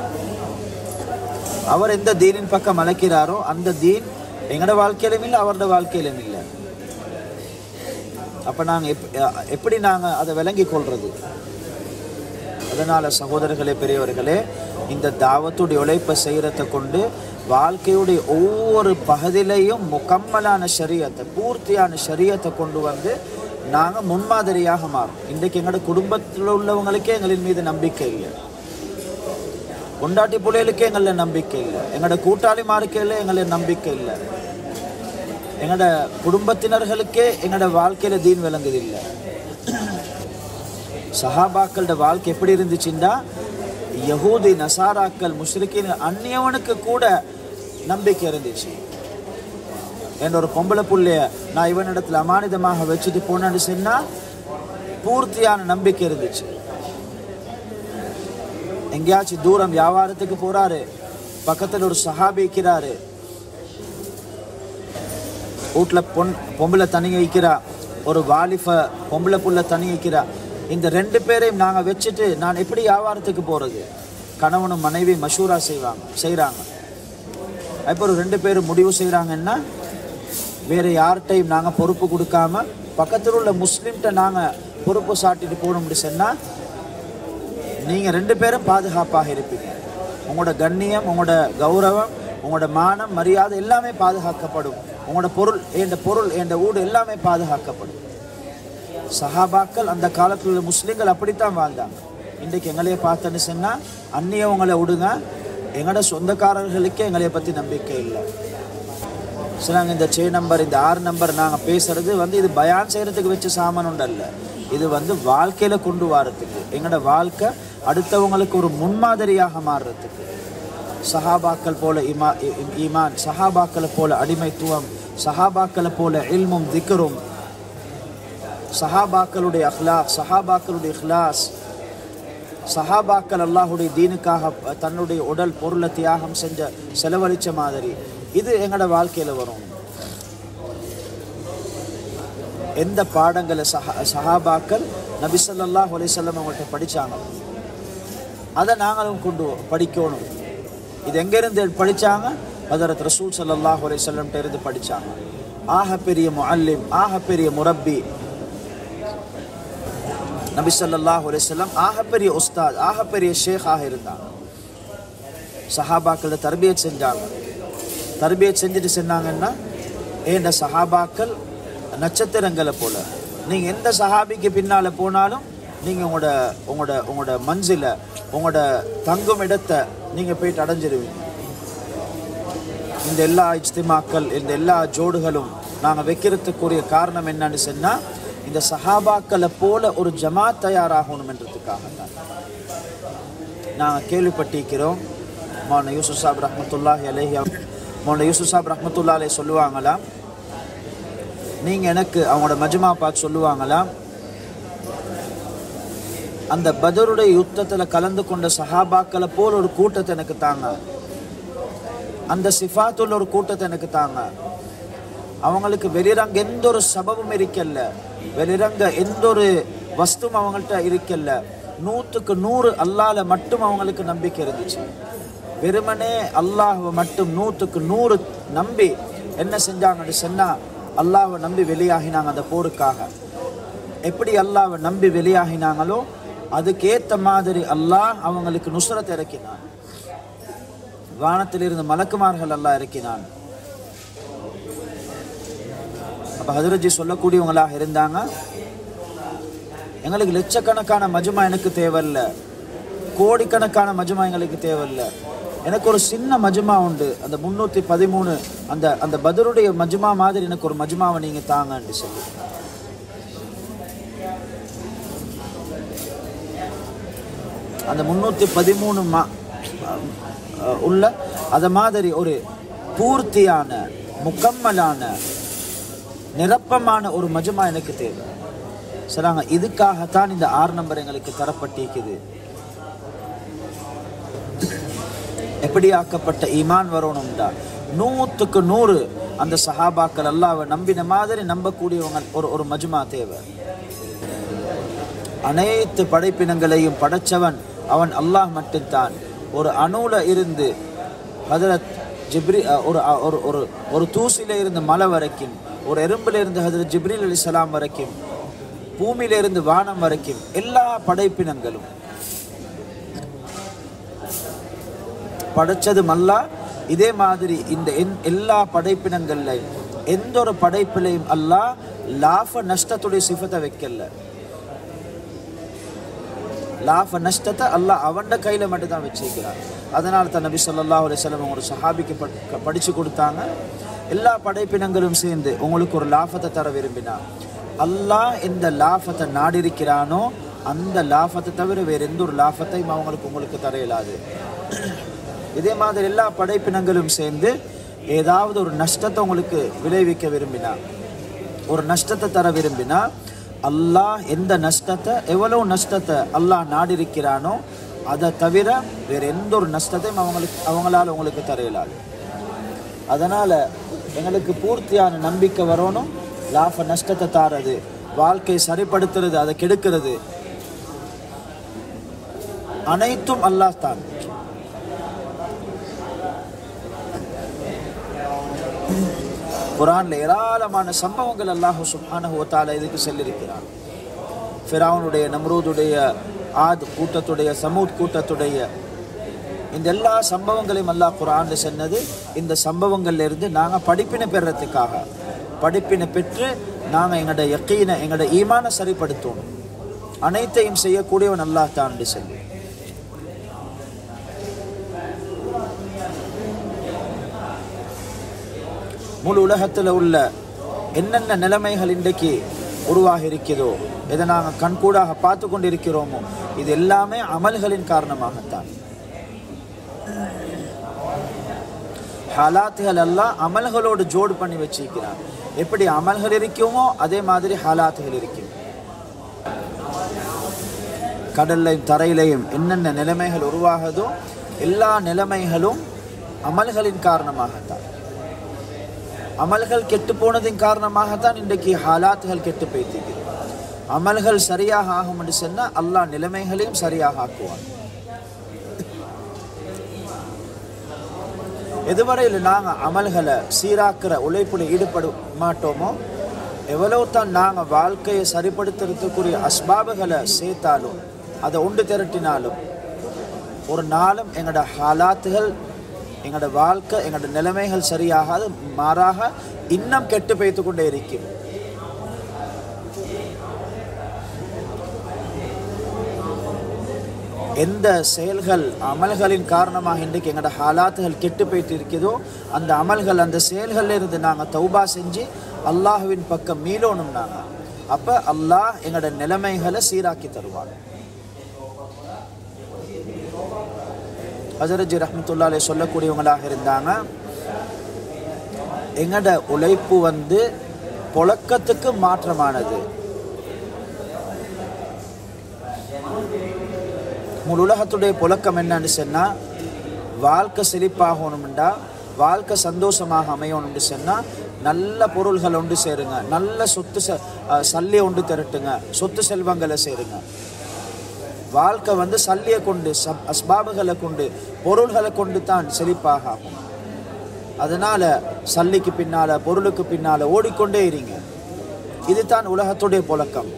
அவர் எந்த தீனின் பக்கம் அழைக்கிறாரோ அந்த தீன் எங்களோட வாழ்க்கையிலும் இல்லை, அவரோட வாழ்க்கையிலும் இல்லை. அப்போ நாங்கள் எப்படி நாங்கள் அதை விளங்கி கொள்வது? அதனால் சகோதரர்களே, பெரியவர்களே, இந்த தாவத்துடைய உழைப்பை செய்கிறத கொண்டு வாழ்க்கையுடைய ஒவ்வொரு பகுதியிலையும் முக்கம்மலான ஷரியத்தை, பூர்த்தியான ஷரியத்தை கொண்டு நாங்கள் முன்மாதிரியாக மாறும். இன்றைக்கு எங்களோட குடும்பத்தில் உள்ளவங்களுக்கே எங்களின் மீது நம்பிக்கை இல்லை, கொண்டாட்டி பிள்ளைகளுக்கே எங்கள நம்பிக்கை இல்லை, எங்களோட கூட்டாளிமாருக்கே எங்கள நம்பிக்கை இல்லை, எங்களோட குடும்பத்தினர்களுக்கே எங்களோட வாழ்க்கையில் தீன் விளங்குது இல்லை. சஹாபாக்களோட வாழ்க்கை எப்படி இருந்துச்சுன்னா, யஹூதி நசாராக்கள் முஷ்ரிக்கின் அந்நியவனுக்கு கூட நம்பிக்கை இருந்துச்சு. என்ற ஒரு பொம்பளை புள்ளைய நான் இவனிடத்தில் அமானிதமாக வச்சுட்டு போனேன்னு சொன்னால் பூர்த்தியான நம்பிக்கை இருந்துச்சு. எங்கேயாச்சும் தூரம் வியாபாரத்துக்கு போகிறாரு, பக்கத்தில் ஒரு சஹாபி இருக்கிறாரு, வீட்டில் பொம்பளை தனி வைக்கிறா, ஒரு வாலிஃப பொம்பளை புள்ள தனி வைக்கிறா. இந்த ரெண்டு பேரையும் நாங்கள் வச்சுட்டு நான் எப்படி வியாபாரத்துக்கு போகிறது? கணவனும் மனைவி மஷூரா செய்கிறாங்க. இப்போ ஒரு ரெண்டு பேரும் முடிவு செய்கிறாங்கன்னா வேறு யார்கிட்டையும் நாங்கள் பொறுப்பு கொடுக்காம பக்கத்தில் உள்ள முஸ்லீம்கிட்ட நாங்கள் பொறுப்பு சாட்டிட்டு போகணும்னு சொன்னால் நீங்கள் ரெண்டு பேரும் பாதுகாப்பாக இருப்பீங்க. உங்களோட கண்ணியம், உங்களோட கௌரவம், உங்களோட மானம், மரியாதை எல்லாமே பாதுகாக்கப்படும். உங்களோட பொருள் என்ற ஊடு எல்லாமே பாதுகாக்கப்படும். சஹாபாக்கள் அந்த காலத்தில் உள்ள முஸ்லீம்கள் அப்படித்தான் வாழ்ந்தாங்க. இன்றைக்கு எங்களையே பார்த்தேன்னு சொன்னால் அந்நியவங்களை விடுங்க, எங்களோட சொந்தக்காரர்களுக்கே எங்களைய பற்றி நம்பிக்கை இல்லை. சொன்னாங்க இந்த 6 நம்பர், இந்த 6 நம்பர் நாங்கள் பேசுறது இது பயான் செய்கிறதுக்கு வச்ச சாமான் உண்டல்ல, இது வாழ்க்கையில் கொண்டு வரத்துக்கு, எங்களோட வாழ்க்கை அடுத்தவங்களுக்கு ஒரு முன்மாதிரியாக மாறுறதுக்கு. சஹாபாக்கள் போல ஈமான், சஹாபாக்களை போல அடிமைத்துவம், சஹாபாக்களை போல இல்மும் திக்ரும், சஹாபாக்களுடைய அஹ்லாக், சஹாபாக்களுடைய இஹ்லாஸ், சஹாபாக்கள் அல்லாஹுடைய தீனுக்காக தன்னுடைய உடல் பொருளை தியாகம் செலவழிச்ச மாதிரி இது எங்களோட வாழ்க்கையில் வரும். எந்த பாடங்களை சஹாபாக்கள் நபி ஸல்லல்லாஹு அலைஹி வஸல்லம் அவங்கள்ட்ட படித்தாங்க அதை நாங்களும் கொண்டு படிக்கணும். இது எங்கேருந்து படித்தாங்க? ஹதரத் ரசூல் ஸல்லல்லாஹு அலைஹி வஸல்லம் இருந்து படித்தாங்க. ஆக பெரிய முஅல்லிம், ஆக பெரிய முரப்பி நபி ஸல்லல்லாஹு அலைஹி வஸல்லம், ஆக பெரிய உஸ்தாத், ஆக பெரிய ஷேக்காக இருந்தாங்க. சஹாபாக்களை தர்பியத் செஞ்சாங்க. தர்பியத் செஞ்சுட்டு சொன்னாங்கன்னா, ஏண்ட சஹாபாக்கள் நட்சத்திரங்களை போல, நீங்கள் எந்த சஹாபிக்கு பின்னால் போனாலும் நீங்கள் உங்களோட மஞ்சில, உங்களோட தங்கும் இடத்தை நீங்கள் போயிட்டு அடைஞ்சிருவீங்க. இந்த எல்லா இஜ்திமாக்கள், இந்த எல்லா ஜோடுகளும் நாங்கள் வைக்கிறதுக்குரிய காரணம் என்னன்னு சொன்னால், இந்த சஹாபாக்களை போல ஒரு ஜமாத் தயாராகணும் என்றதுக்காக தான். நாங்கள் கேள்விப்பட்டிருக்கிறோம், மௌலானா யூசுப் சாப் ரஹ்மத்துல்லாஹி அலைஹி, மௌலானா யூசுப் சாப் ரஹ்மத்துல்லாஹி அலைஹி சொல்லுவாங்களாம், நீங்கள் எனக்கு அவங்களோட மஜ்மா பார்த்து சொல்லுவாங்களாம், அந்த பதருடைய யுத்தத்தில் கலந்து கொண்ட சஹாபாக்களை போல் ஒரு கூட்டத்தை எனக்கு தாங்க, அந்த சிஃபாத்துள்ள ஒரு கூட்டத்தை எனக்கு தாங்க. அவங்களுக்கு வெளிரங்க எந்த ஒரு சபபும் இருக்கல்ல, வெளிரங்க எந்த ஒரு வஸ்தும் அவங்கள்ட்ட இருக்கல்ல, 100க்கு 100 அல்லாஹ்ல மட்டும் அவங்களுக்கு நம்பிக்கை இருந்துச்சு. வெறுமனே அல்லாஹ்வை மட்டும் 100க்கு 100 நம்பி என்ன செஞ்சாங்கன்னு சொன்னால், அல்லாஹ்வை நம்பி வெளியாகினாங்க. அந்த போருக்காக எப்படி அல்லாஹ்வை நம்பி வெளியாகினாங்களோ அதுக்கேற்ற மாதிரி அல்லாஹ் அவங்களுக்கு நுஸ்ரத் இறக்கினான். வானத்திலிருந்து மலக்குமார்கள் அல்லாஹ் இறக்கினான். அப்போ ஹஜ்ரத் ஜி சொல்லக்கூடியவங்களாக இருந்தாங்க, எங்களுக்கு லட்சக்கணக்கான மஜ்மா எனக்கு தேவையில்லை, கோடிக்கணக்கான மஜ்மா எங்களுக்கு தேவையில்லை, எனக்கு ஒரு சின்ன மஜ்மா உண்டு, அந்த 313 அந்த பதருடைய மஜ்மா மாதிரி எனக்கு ஒரு மஜ்மாவை நீங்கள் தாங்கன்னு சொல்லி. அந்த 313 உள்ள அதை மாதிரி ஒரு பூர்த்தியான முக்கம்மலான நிரப்பமான ஒரு மஜ்மா எனக்கு தேவை சொல்றாங்க. இதுக்காகத்தான் இந்த 6 நம்பர் எங்களுக்கு தரப்பட்டிருக்குது. எப்படி ஆக்கப்பட்ட ஈமான் வரணும்டா 100க்கு 100 அந்த சஹாபாக்கள் அல்லாஹ்வை நம்பின மாதிரி நம்பக்கூடியவங்க ஒரு மஜ்மா தேவை. அனைத்து படைப்பினங்களையும் படைச்சவன் அவன் அல்லாஹ் மட்டும்தான். ஒரு அணுல இருந்து ஹதரத் ஜிப்ரி ஒரு தூசில இருந்து மலை வரைக்கும், ஒரு எறும்புல இருந்து ஹதரத் ஜிப்ரீல் அலைஹிஸ்ஸலாம் வரைக்கும், பூமியில இருந்து வானம் வரைக்கும் எல்லா படைப்பினங்களும் படைச்சதும் அல்லாஹ். இதே மாதிரி இந்த எல்லா படைப்பினங்கள்லையும் எந்த ஒரு படைப்பிலையும் அல்லாஹ் லாஃப நஷ்டத்துடைய சிஃபத்தை வைக்கல. லாஃப நஷ்டத்தை அல்லாஹ் அவன்ட கையில் மட்டும்தான் வச்சிருக்கிறான். அதனால தான் நபி ஸல்லல்லாஹு அலைஹி வஸல்லம் ஒரு சஹாபிக்கு படித்து கொடுத்தாங்க, எல்லா படைப்பினங்களும் சேர்ந்து உங்களுக்கு ஒரு லாஃபத்தை தர விரும்பினா அல்லாஹ் எந்த லாஃபத்தை நாடிருக்கிறானோ அந்த லாஃபத்தை தவிர வேறு எந்த ஒரு லாஃபத்தையும் உங்களுக்கு தர இயலாது. இதே மாதிரி எல்லா படைப்பினங்களும் சேர்ந்து ஏதாவது ஒரு நஷ்டத்தை உங்களுக்கு விளைவிக்க விரும்பினா, ஒரு நஷ்டத்தை தர விரும்பினா அல்லாஹ் எந்த நஷ்டத்தை, எவ்வளவு நஷ்டத்தை அல்லாஹ் நாடிருக்கிறானோ அதை தவிர வேறு எந்த ஒரு நஷ்டத்தையும் அவங்களால உங்களுக்கு தர இயலாது. அதனால் எங்களுக்கு பூர்த்தியான நம்பிக்கை வரணும். லாஃப நஷ்டத்தை தாரது, வாழ்க்கையை சரிப்படுத்துறது, அதை கெடுக்கிறது அனைத்தும் அல்லாஹ் தான். குர்ஆன்ல ஏராளமான சம்பவங்கள் அல்லாஹ் சுப்ஹானஹு வ தஆலா இதுக்கு சொல்லியிருக்கிறார். ஃபிரௌனுடைய, நம்ரூதுடைய, ஆத் கூட்டத்துடைய, சமூத் கூட்டத்துடைய இந்த எல்லா சம்பவங்களையும் அல்லாஹ் குர்ஆன்ல சொன்னது இந்த சம்பவங்கள்ல இருந்து நாங்கள் படிப்பினை பெறறதுக்காக, படிப்பினை பெற்று நாங்கள் எங்களோட யக்கீனை, எங்களோட ஈமானை சரிப்படுத்தணும். அனைத்தையும் செய்யக்கூடியவன் அல்லாஹ் தான் என்று சொல்லி முழு உலகத்தில் உள்ள என்னென்ன நிலைமைகள் இன்றைக்கு உருவாகி இருக்கிறதோ, எதை நாங்கள் கண்கூடாக பார்த்து கொண்டிருக்கிறோமோ, இது எல்லாமே அமல்களின் காரணமாகத்தான். ஹாலாத்துகள் எல்லாம் அமல்களோடு ஜோடு பண்ணி வச்சிருக்கிறார். எப்படி அமல்கள் இருக்குமோ அதே மாதிரி ஹாலாத்துகள் இருக்கும். கடல்லையும் தரையிலையும் என்னென்ன நிலைமைகள் உருவாகுதோ எல்லா நிலைமைகளும் அமல்களின் காரணமாகத்தான். அமல்கள் கெட்டு போனதின் காரணமாகத்தான் இன்றைக்கு ஹாலாத்துகள் கெட்டு போய்த்திருக்கிறது. அமல்கள் சரியாக ஆகும் என்று சொன்னால் அல்லாஹ் நிலைமைகளையும் சரியாக ஆக்குவான். எதுவரையில் நாங்கள் அமல்களை சீராக்கிற உழைப்பில் ஈடுபட மாட்டோமோ, எவ்வளவு தான் நாங்கள் வாழ்க்கையை சரிப்படுத்துறதுக்குரிய அஸ்பாபுகளை சேர்த்தாலும் அதை ஒன்று திரட்டினாலும் ஒரு நாளும் எங்களோட ஹாலாத்துகள், எங்களோட வாழ்க்கை, எங்களோட நிலைமைகள் சரியாகாது, மாறாக இன்னும் கெட்டு போய்த்து கொண்டே இருக்கும். எந்த செயல்கள் அமல்களின் காரணமாக இன்றைக்கு எங்களோட ஹாலாத்துகள் கெட்டு போயிட்டு இருக்குதோ அந்த அமல்கள், அந்த செயல்களில் இருந்து நாங்கள் தௌபா செஞ்சு அல்லாஹுவின் பக்கம் மீளோணும். நாங்கள் அப்போ அல்லாஹ் எங்களோட நிலைமைகளை சீராக்கி தருவாங்க. ஹஜரத் ரஹ்மத்துல்லாஹி அலைஹி சொல்லக்கூடியவங்களாக இருந்தாங்க, எங்களோட உழைப்பு புழக்கத்துக்கு மாற்றமானது. முழு உலகத்துடைய புழக்கம் என்னன்னு சொன்னால், வாழ்க்கை செழிப்பாகணும்டா, வாழ்க்கை சந்தோஷமாக அமையணும்னு சொன்னால் நல்ல பொருள்களை ஒன்று சேருங்க, நல்ல சொத்து சல்லியை ஒன்று திரட்டுங்க, சொத்து செல்வங்களை சேருங்க. வாழ்க்கை சல்லியை கொண்டு, அஸ்பாபுகளை கொண்டு, பொருள்களை கொண்டு தான் செழிப்பாக ஆகும். அதனால் சல்லிக்கு பின்னால், பொருளுக்கு பின்னால் ஓடிக்கொண்டே இருங்க. இதுதான் உலகத்துடைய புழக்கம்.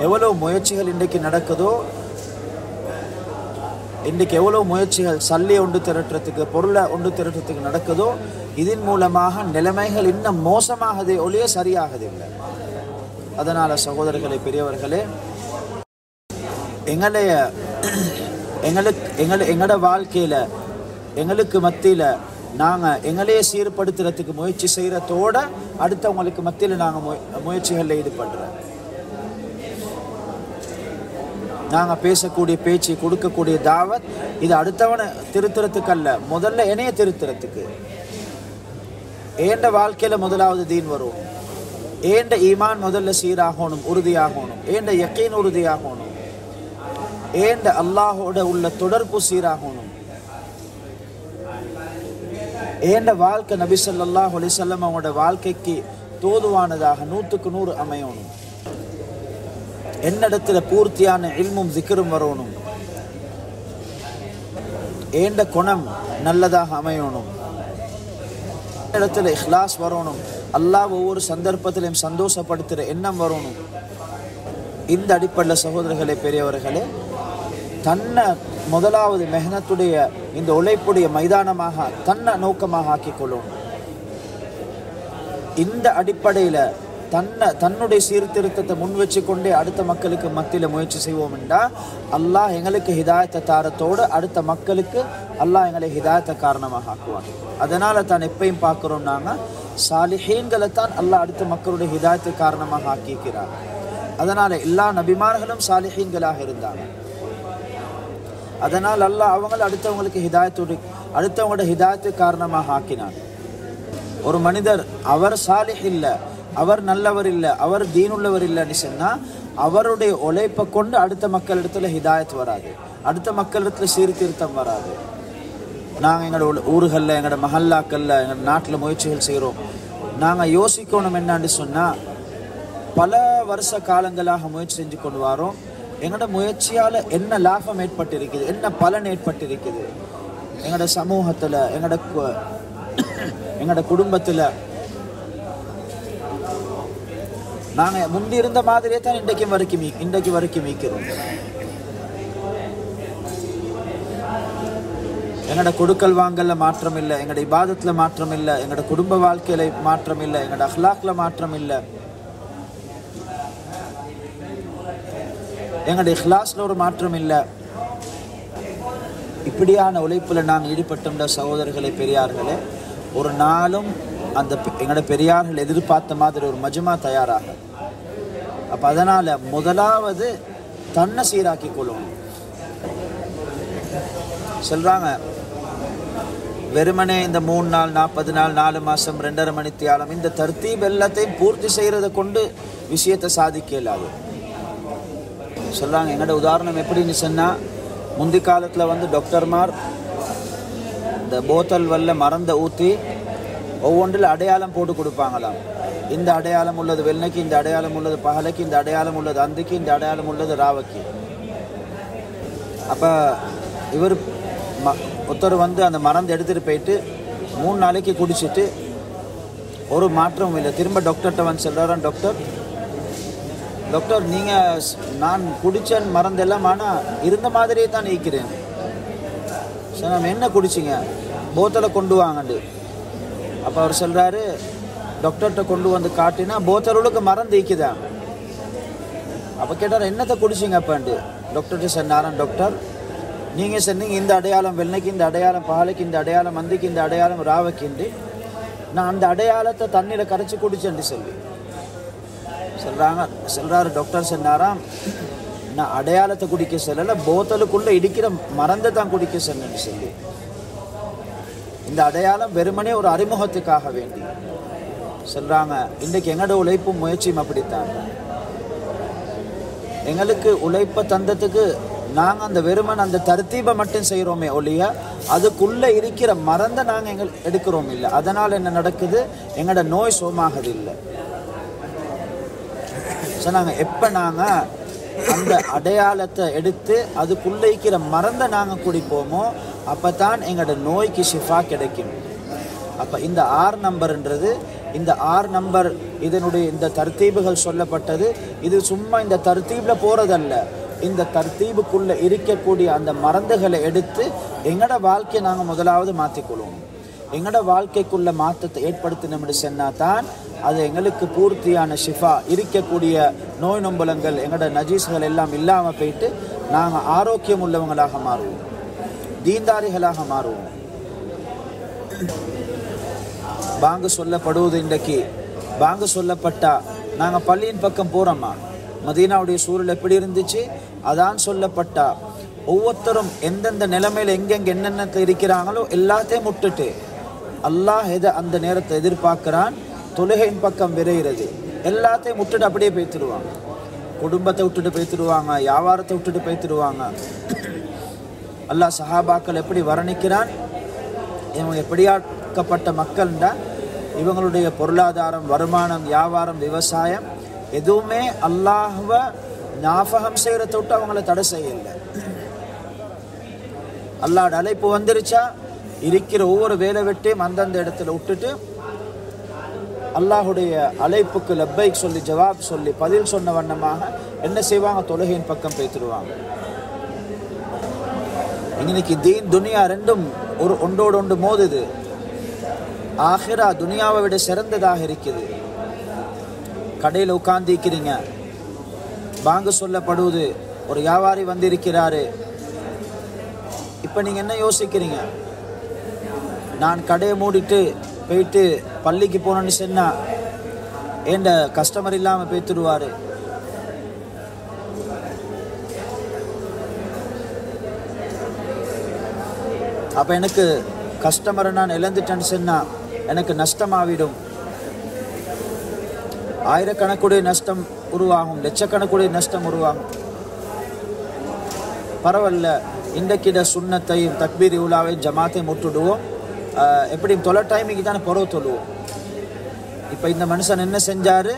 எவ்வளோ முயற்சிகள் இன்றைக்கு நடக்குதோ, இன்றைக்கு எவ்வளோ முயற்சிகள் சல்லியை ஒன்று திரட்டுறதுக்கு, பொருளை ஒன்று திரட்டுறதுக்கு நடக்குதோ, இதன் மூலமாக நிலைமைகள் இன்னும் மோசமாகதே ஒழிய சரியாகதில்லை. அதனால் சகோதரர்களே, பெரியவர்களே, எங்களோட வாழ்க்கையில் எங்களுக்கு மத்தியில் நாங்கள் எங்களையே சீர்படுத்துறதுக்கு முயற்சி செய்கிறதோட அடுத்தவங்களுக்கு மத்தியில் நாங்கள் முயற்சிகளில் ஈடுபடுறோம். நாங்கள் பேசக்கூடிய பேச்சு, கொடுக்கக்கூடிய தாவத், இது அடுத்தவனை திருத்துறதுக்கு அல்ல, முதல்ல என்னைய திருத்துறதுக்கு. ஏண்ட வாழ்க்கையில் முதலாவது தீன் வரும், ஏண்ட ஈமான் முதல்ல சீராகணும், உறுதியாகணும், ஏண்ட யக்கீன் உறுதியாகணும், ஏண்ட அல்லாஹோட உள்ள தொடர்பு சீராகணும், ஏண்ட வாழ்க்கை நபி ஸல்லல்லாஹு அலைஹி வஸல்லம் அவங்களோட வாழ்க்கைக்கு தோதுவானதாக 100க்கு 100 அமையணும். என்னிடத்துல பூர்த்தியான இல்மும் திக்ரும் வரணும், ஏண்ட குணம் நல்லதாக அமையணும், இடத்துல இஹ்லாஸ் வரணும், அல்லாஹ் ஒவ்வொரு சந்தர்ப்பத்திலையும் சந்தோஷப்படுத்துகிற எண்ணம் வரணும். இந்த அடிப்படையில் சகோதரர்களே, பெரியவர்களே, தன்னை முதலாவது மெஹனத்துடைய இந்த உழைப்புடைய மைதானமாக தன்னை நோக்கமாக ஆக்கிக் கொள்ளணும். இந்த அடிப்படையில் தன்னுடைய சீர்திருத்தத்தை முன் வச்சு கொண்டே அடுத்த மக்களுக்கு மத்தியில் முயற்சி செய்வோம் என்றால் அல்லாஹ் எங்களுக்கு ஹிதாயத்தை தாரத்தோடு அடுத்த மக்களுக்கு அல்லாஹ் எங்களை ஹிதாயத்தை காரணமாக ஆக்குவான். அதனால் தான் எப்பயும் பார்க்குறோம், நாங்கள் சாலிஹீன்களை தான் அல்லாஹ் அடுத்த மக்களுடைய ஹிதாயத்தை காரணமாக ஆக்கிக்கிறார். அதனால் எல்லா நபிமார்களும் சாலிஹீன்களாக இருந்தாங்க. அதனால் அல்லாஹ் அவங்களை அடுத்தவங்களுக்கு அடுத்தவங்களோட ஹிதாயத்து காரணமாக ஆக்கினான். ஒரு மனிதர் அவர் சாலிஹ் இல்லை, அவர் நல்லவர் இல்லை, அவர் தீனுள்ளவர் இல்லைன்னு சொன்னால் அவருடைய உழைப்பை கொண்டு அடுத்த மக்களிடத்துல ஹிதாயத் வராது, அடுத்த மக்களிடத்துல சீர்திருத்தம் வராது. நாங்கள் எங்களோட ஊர்களில், எங்களோட மஹல்லாக்களில், எங்களோட நாட்டில் முயற்சிகள் செய்கிறோம். நாங்கள் யோசிக்கணும் என்னான்னு சொன்னால், பல வருஷ காலங்களாக முயற்சி செஞ்சு கொண்டு வரோம். எங்களோட முயற்சியால் என்ன லாபம் ஏற்பட்டிருக்குது, என்ன பலன் ஏற்பட்டிருக்குது எங்களோட சமூகத்தில், எங்களோட குடும்பத்தில். நாங்கள் முந்தி இருந்த மாதிரியே தான் இன்றைக்கு வரைக்கும் மீக்கிறோம். எங்களோட கொடுக்கல் வாங்கல மாற்றம் இல்லை, எங்களோட இபாதத்தில் மாற்றம் இல்லை, எங்களோட குடும்ப வாழ்க்கையில மாற்றம் இல்லை, எங்களோட அஹ்லாக்ல மாற்றம் இல்லை, எங்களோட இஹ்லாஸ்ல ஒரு மாற்றம் இல்லை. இப்படியான உழைப்பில் நாங்கள் ஈடுபட்டோம்ட சகோதரர்களே, பெரியார்களே, ஒரு நாளும் அந்த எங்களோட பெரியார்கள் எதிர்பார்த்த மாதிரி ஒரு மஜ்மா தயாராக. அப்போ அதனால் முதலாவது தன்னை சீராக்கி கொள்ளணும். சொல்கிறாங்க, வெறுமனே இந்த 3 நாள் 40 நாள் 4 மாதம் 2.5 மணி தியாலம் இந்த தர்த்தீப் எல்லாத்தையும் பூர்த்தி செய்கிறத கொண்டு விஷயத்தை சாதிக்க இயலாது. சொல்கிறாங்க. எங்களோட உதாரணம் எப்படின்னு சொன்னால், முந்தி காலத்தில் வந்து டாக்டர்மார் இந்த போத்தல் வல்ல மருந்தை ஊற்றி ஒவ்வொன்றில் அடையாளம் போட்டு கொடுப்பாங்களாம். இந்த அடையாளம் உள்ளது வெள்ளைக்கு, இந்த அடையாளம் உள்ளது பகலைக்கு, இந்த அடையாளம் உள்ளது அந்திக்கு, இந்த அடையாளம் உள்ளது ராவைக்கு. அப்போ இவர் ஒருத்தர் வந்து அந்த மருந்து எடுத்துகிட்டு போயிட்டு 3 நாளைக்கு குடிச்சிட்டு ஒரு மாற்றமும் இல்லை. திரும்ப டாக்டர்கிட்ட வந்து சொல்கிறாரான், டாக்டர் நீங்கள் நான் குடித்த மருந்தெல்லாம் ஆனால் இருந்த மாதிரியே தான் நீக்கிறேன். சரி, நம்ம என்ன குடிச்சிங்க? போத்தலை கொண்டு வாங்கண்டு. அப்போ அவர் சொல்கிறாரு, டாக்டர்கிட்ட கொண்டு வந்து காட்டினா போத்தலுக்கு மருந்து ஈக்குதான். அப்போ கேட்டார், என்னத்தை குடிச்சிங்க அப்பாண்டு? டாக்டர்கிட்ட சொன்னாரான், டாக்டர் நீங்கள் சொன்னீங்க இந்த அடையாளம் வெள்ளைக்கு, இந்த அடையாளம் பாலைக்கு, இந்த அடையாளம் மந்திக்கு, இந்த அடையாளம் ராவைக்குண்டு. நான் அந்த அடையாளத்தை தண்ணியில் கரைச்சி குடிச்சேன்னு சொல்லி சொல்கிறாரு. டாக்டர் சொன்னாராம், நான் அடையாளத்தை குடிக்க சொல்லலை, போத்தலுக்குள்ளே இடிக்கிற மறந்து தான் குடிக்க சொன்னேன்னு சொல்லி. இந்த அடையாளம் வெறுமனே ஒரு அறிமுகத்துக்காக வேண்டி சொல்கிறாங்க. இன்றைக்கு எங்களோட உழைப்பும் முயற்சியும் அப்படித்தான். எங்களுக்கு உழைப்பை தந்ததுக்கு நாங்கள் அந்த வெறுமன் அந்த தர்த்தீபை மட்டும் செய்கிறோமே ஒழிய அதுக்குள்ளே இருக்கிற மறந்த நாங்கள் எடுக்கிறோம் இல்லை. அதனால் என்ன நடக்குது? எங்களோட நோய் சோமாகுது இல்லை. ஸோ நாங்கள் எப்போ நாங்கள் அந்த அடையாளத்தை எடுத்து அதுக்குள்ளே இருக்கிற மறந்த நாங்கள் குடிப்போமோ அப்போ தான் எங்களோட நோய்க்கு ஷிஃபா கிடைக்கும். அப்போ இந்த 6 நம்பர்ன்றது, இந்த 6 நம்பர் இதனுடைய இந்த தர்த்தீபுகள் சொல்லப்பட்டது. இது சும்மா இந்த தர்த்தீபில் போகிறதல்ல, இந்த தர்த்தீபுக்குள்ளே இருக்கக்கூடிய அந்த மருந்துகளை எடுத்து எங்களோட வாழ்க்கையை நாங்கள் முதலாவது மாற்றிக்கொள்வோம். எங்களோட வாழ்க்கைக்குள்ள மாற்றத்தை ஏற்படுத்தினோம்னு சொன்னால் தான் அது எங்களுக்கு பூர்த்தியான ஷிஃபா, இருக்கக்கூடிய நோய் நொம்பலங்கள் எங்களோட நஜீஸ்கள் எல்லாம் இல்லாமல் போயிட்டு நாங்கள் ஆரோக்கியம் உள்ளவங்களாக மாறுவோம், தீன்தாரிகளாக மாறுவோம். பாங்கு சொல்லப்படுவது, இன்றைக்கு பாங்கு சொல்லப்பட்டா நாங்கள் பள்ளியின் பக்கம் போகிறோமா? மதீனாவுடைய சூழல் எப்படி இருந்துச்சு? அதான் சொல்லப்பட்டா ஒவ்வொருத்தரும் எந்தெந்த நிலைமையில் எங்கெங்கே என்னென்னத்தில் இருக்கிறாங்களோ எல்லாத்தையும் விட்டுட்டு அல்லாஹ் எதை அந்த நேரத்தை எதிர்பார்க்குறான், தொழுகையின் பக்கம் விரைகிறது. எல்லாத்தையும் விட்டுட்டு அப்படியே பேத்துடுவாங்க. குடும்பத்தை விட்டுட்டு பேத்துடுவாங்க, வியாபாரத்தை விட்டுட்டு பேத்துடுவாங்க. அல்லாஹ் சஹாபாக்கள் எப்படி வர்ணிக்கிறான்? இவங்க எப்படியாக்கப்பட்ட மக்கள்னா, இவங்களுடைய பொருளாதாரம், வருமானம், வியாபாரம், விவசாயம் எதுவுமே அல்லாஹ்வை ஞாபகம் செய்கிறத விட்டு அவங்கள தடை செய்யலை. அல்லாஹ்வோட அழைப்பு வந்துருச்சா இருக்கிற ஒவ்வொரு வேலை வெட்டையும் அந்தந்த இடத்துல விட்டுட்டு அல்லாஹுடைய அழைப்புக்கு லப்பைக் சொல்லி ஜவாப் சொல்லி பதில் சொன்ன வண்ணமாக என்ன செய்வாங்க? தொழுகையின் பக்கம் பேத்துடுவாங்க. இன்னைக்கு தீன் துனியா ரெண்டும் ஒன்றோடு ஒன்று மோதுது. ஆஹிரா துனியாவை விட சிறந்ததாக இருக்குது. கடையில் உட்கார்ந்திருக்கிறீங்க, பாங்கு சொல்லப்படுவது, ஒரு வியாபாரி வந்திருக்கிறாரு. இப்போ நீங்கள் என்ன யோசிக்கிறீங்க? நான் கடையை மூடிட்டு போயிட்டு பள்ளிக்கு போனேன்னு சொன்னால் ஏண்ட கஸ்டமர் இல்லாமல் பேத்துடுவார். அப்போ எனக்கு கஸ்டமரை நான் இழந்துட்டேன்னு சொன்னால் எனக்கு நஷ்டமாகிடும். ஆயிரக்கணக்குடைய நஷ்டம் உருவாகும், லட்சக்கணக்குடைய நஷ்டம் உருவாகும். பரவாயில்ல, இன்றைக்கிட சுண்ணத்தையும் தக்பீர் உலாவையும் ஜமாத்தையும் முட்டுடுவோம். எப்படியும் தொலை டைமுக்கு தானே புறவு தொழுவோம். இப்போ இந்த மனுஷன் என்ன செஞ்சார்?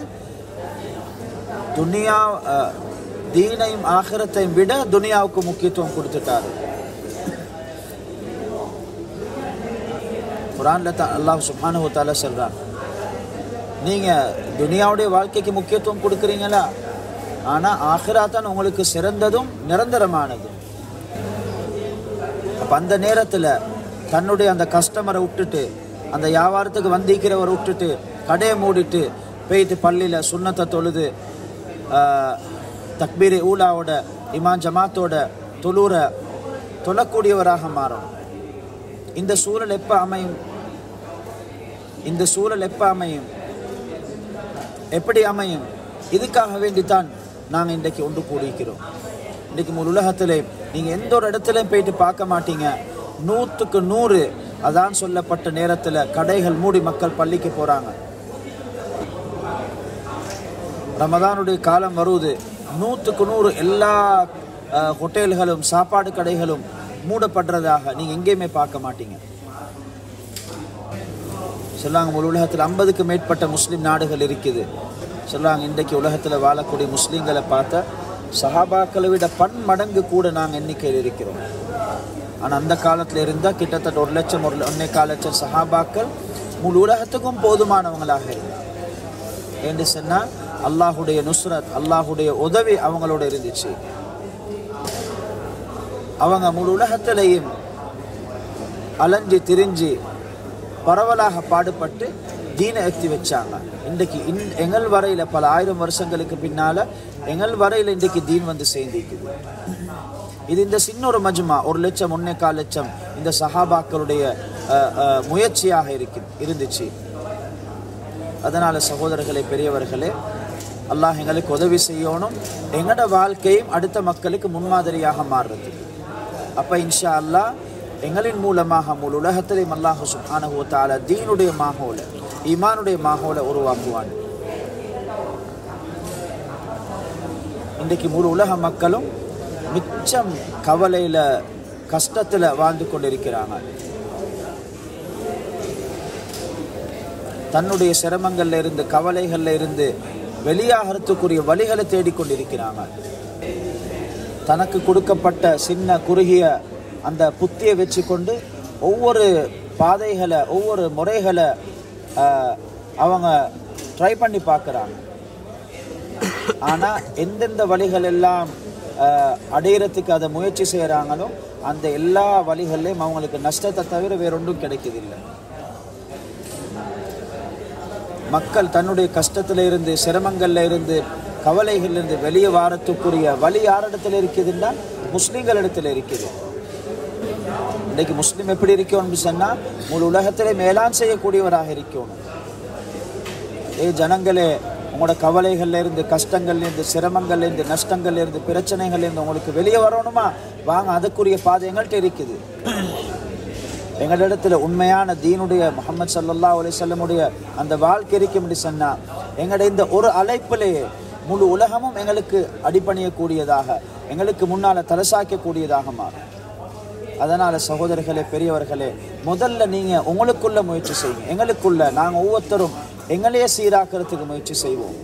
துனியா தீனையும் ஆகிரத்தையும் விட துனியாவுக்கு முக்கியத்துவம் கொடுத்துட்டாரு. குர்ஆன்ல தான் அல்லாஹ் சுப்ஹானஹு வ தஆலா சொல்றான், நீங்கள் துனியாவுடைய வாழ்க்கைக்கு முக்கியத்துவம் கொடுக்குறீங்களா? ஆனால் ஆஹிரா தான் உங்களுக்கு சிறந்ததும் நிரந்தரமானதும். அப்போ அந்த நேரத்தில் தன்னுடைய அந்த கஸ்டமரை விட்டுட்டு, அந்த வியாபாரத்துக்கு வந்திக்கிறவரை விட்டுட்டு, கடையை மூடிட்டு போயிட்டு பள்ளியில் சுன்னத்தை தொழுது தக்பீர் ஊலாவோட இமாம் ஜமாத்தோட தொழக்கூடியவராக மாறும். இந்த சூழல் எப்போ அமையும்? இந்த சூழல் எப்போ அமையும்? எப்படி அமையும்? இதுக்காக வேண்டித்தான் நாங்கள் இன்றைக்கு ஒன்று கூடிக்கிறோம். இன்றைக்கு முழு உலகத்தில் நீங்கள் எந்த ஒரு இடத்துலையும் போயிட்டு பார்க்க மாட்டீங்க, 100க்கு 100 அதான் சொல்லப்பட்ட நேரத்தில் கடைகள் மூடி மக்கள் பள்ளிக்கு போகிறாங்க. ரமதானுடைய காலம் வருவது, 100க்கு 100 எல்லா ஹோட்டல்களும் சாப்பாடு கடைகளும் மூடப்படுறதாக நீங்கள் எங்கேயுமே பார்க்க மாட்டீங்க. சொல்லாங்க உலகத்தில் 50க்கு மேற்பட்ட முஸ்லீம் நாடுகள் இருக்குது. சொல்லாங்க இன்றைக்கு உலகத்தில் வாழக்கூடிய முஸ்லீம்களை பார்த்தா சஹாபாக்களை விட பன்மடங்கு கூட நாங்கள் எண்ணிக்கையில் இருக்கிறோம். ஆனால் அந்த காலத்தில் இருந்தால் கிட்டத்தட்ட 1 லட்சம் 1.25 லட்சம் சஹாபாக்கள் முழு உலகத்துக்கும் போதுமானவங்களாக இருந்தார். என்று சொன்னால் அல்லாஹுடைய நுஸ்ரத், அல்லாஹுடைய உதவி அவங்களோட இருந்துச்சு. அவங்க முழு உலகத்திலையும் அலைஞ்சு திரிஞ்சு பரவலாக பாடுபட்டு தீனை எத்தி வச்சாங்க. இன்றைக்கு எங்கள் வரையில் பல 1000 வருஷங்களுக்கு பின்னால் எங்கள் வரையில் இன்றைக்கு தீன் வந்து சேர்ந்திருக்குது. இது இந்த சின்ன ஒரு மஜ்மா 1 லட்சம் 1.25 லட்சம் இந்த சஹாபாக்களுடைய முயற்சியாக இருந்துச்சு. அதனால் சகோதரர்களே, பெரியவர்களே, அல்லாஹ் எங்களுக்கு உதவி செய்யணும், எங்களோட வாழ்க்கையும் அடுத்த மக்களுக்கு முன்மாதிரியாக மாறுறது. அப்போ இன்ஷா அல்லாஹ் எங்களின் மூலமாக முழு உலகத்திலையும் அல்லாஹ் சுப்ஹானஹு வ தஆலா தீனுடைய மாஹோல, ஈமானுடைய மாஹோல உருவாக்குவான். இன்றைக்கு முழு உலக மக்களும் மிச்சம் கவலையில் கஷ்டத்தில் வாழ்ந்து கொண்டிருக்கிறாங்க. தன்னுடைய சிரமங்கள்ல இருந்து கவலைகள்ல இருந்து வெளியாகிறதுக்குரிய வழிகளை தேடிக்கொண்டிருக்கிறாங்க. தனக்கு கொடுக்கப்பட்ட சின்ன குறுகிய அந்த புத்தியை வச்சு கொண்டு ஒவ்வொரு பாதைகளை, ஒவ்வொரு முறைகளை அவங்க ட்ரை பண்ணி பார்க்குறாங்க. ஆனால் எந்தெந்த வழிகள் எல்லாம் அடையிறதுக்கு அதை முயற்சி செய்கிறாங்களோ அந்த எல்லா வழிகள்லையும் அவங்களுக்கு நஷ்டத்தை தவிர வேறொன்றும் கிடைக்கிறதில்லை. மக்கள் தன்னுடைய கஷ்டத்தில் இருந்து, சிரமங்கள்ல இருந்து, கவலைகள்ல இருந்து வெளியே வாரத்துக்குரிய வழி யாரிடத்தில் இருக்குதுன்னா முஸ்லீம்களிடத்தில் இருக்குது. இன்றைக்கு முஸ்லீம் எப்படி இருக்கணும்னு சொன்னால் முழு உலகத்திலே மேலாண் செய்யக்கூடியவராக இருக்கணும். ஜனங்களே, உங்களோட கவலைகள்ல இருந்து, கஷ்டங்கள்லேருந்து, சிரமங்கள்லேருந்து, நஷ்டங்கள்லேருந்து, பிரச்சனைகள்லேருந்து உங்களுக்கு வெளியே வரணுமா? வாங்க, அதுக்குரிய பாதை எங்கள்கிட்ட இருக்குது. எங்களிடத்தில் உண்மையான தீனுடைய முஹம்மது ஸல்லல்லாஹு அலைஹி வஸல்லமுடைய அந்த வாழ்க்கை இருக்கும் என்று சொன்னால் எங்களுடைய இந்த ஒரு அழைப்பிலேயே முழு உலகமும் எங்களுக்கு அடிபணியக்கூடியதாக, எங்களுக்கு முன்னால் தலசாக்கக்கூடியதாக மாறும். அதனால் சகோதரர்களே, பெரியவர்களே, முதல்ல நீங்கள் உங்களுக்குள்ள முயற்சி செய்யுங்க. எங்களுக்குள்ள நாங்கள் ஒவ்வொருத்தரும் எங்களையே சீராக்கிறதுக்கு முயற்சி செய்வோம்.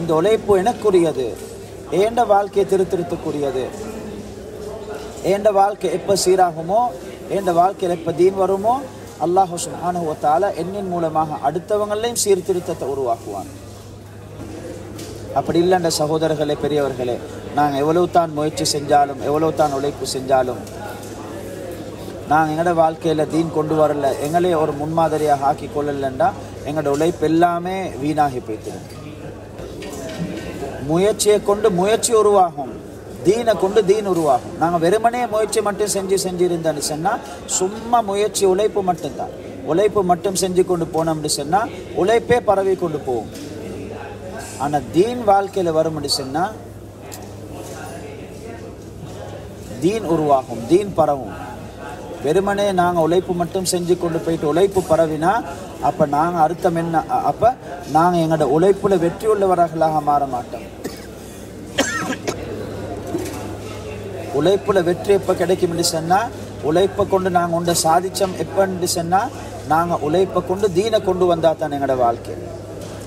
இந்த உழைப்பு எனக்குரியது, ஏண்ட வாழ்க்கையை திருத்திருத்தக்கூடியது. ஏண்ட வாழ்க்கை எப்போ சீராகுமோ, ஏண்ட வாழ்க்கையில் எப்போ தீன் வருமோ, அல்லாஹ் சுப்ஹானஹு வ தஆலா என்னின் மூலமாக அடுத்தவங்களையும் சீர்திருத்தத்தை உருவாக்குவான். அப்படி இல்லைன்ற சகோதரர்களே, பெரியவர்களே, நாங்கள் எவ்வளவு தான் முயற்சி செஞ்சாலும், எவ்வளவு தான் உழைப்பு செஞ்சாலும், நாங்கள் எங்களோட வாழ்க்கையில் தீன் கொண்டு வரல, எங்களே ஒரு முன்மாதிரியாக ஆக்கி கொள்ளலைன்னா எங்களோட உழைப்பு எல்லாமே வீணாகி போய்த்திடும். முயற்சியை கொண்டு முயற்சி உருவாகும், தீனை கொண்டு தீன் உருவாகும். நாங்கள் வெறுமனே முயற்சி மட்டும் செஞ்சிருந்தோன்னு சொன்னால் சும்மா முயற்சி, உழைப்பு மட்டும்தான். உழைப்பு மட்டும் செஞ்சு கொண்டு போனோம்னு சொன்னால் உழைப்பே பரவி கொண்டு போகும். ஆனால் தீன் வாழ்க்கையில் வரும்னு சொன்னால் தீன் உருவாகும், தீன் பரவும். வெறுமனே நாங்கள் உழைப்பு மட்டும் செஞ்சு கொண்டு போயிட்டு உழைப்பு பரவினா அப்போ நாங்கள் அர்த்தம் என்ன? அப்போ நாங்கள் எங்களோட உழைப்புல வெற்றி உள்ளவர்களாக மாற மாட்டோம். உழைப்புல வெற்றி எப்போ கிடைக்கும் என்று சொன்னால், உழைப்பை கொண்டு நாங்கள் ஒன்றை சாதித்தோம் எப்போன்னு சொன்னால், நாங்கள் உழைப்பை கொண்டு தீனை கொண்டு வந்தால் தான் எங்களோட வாழ்க்கை.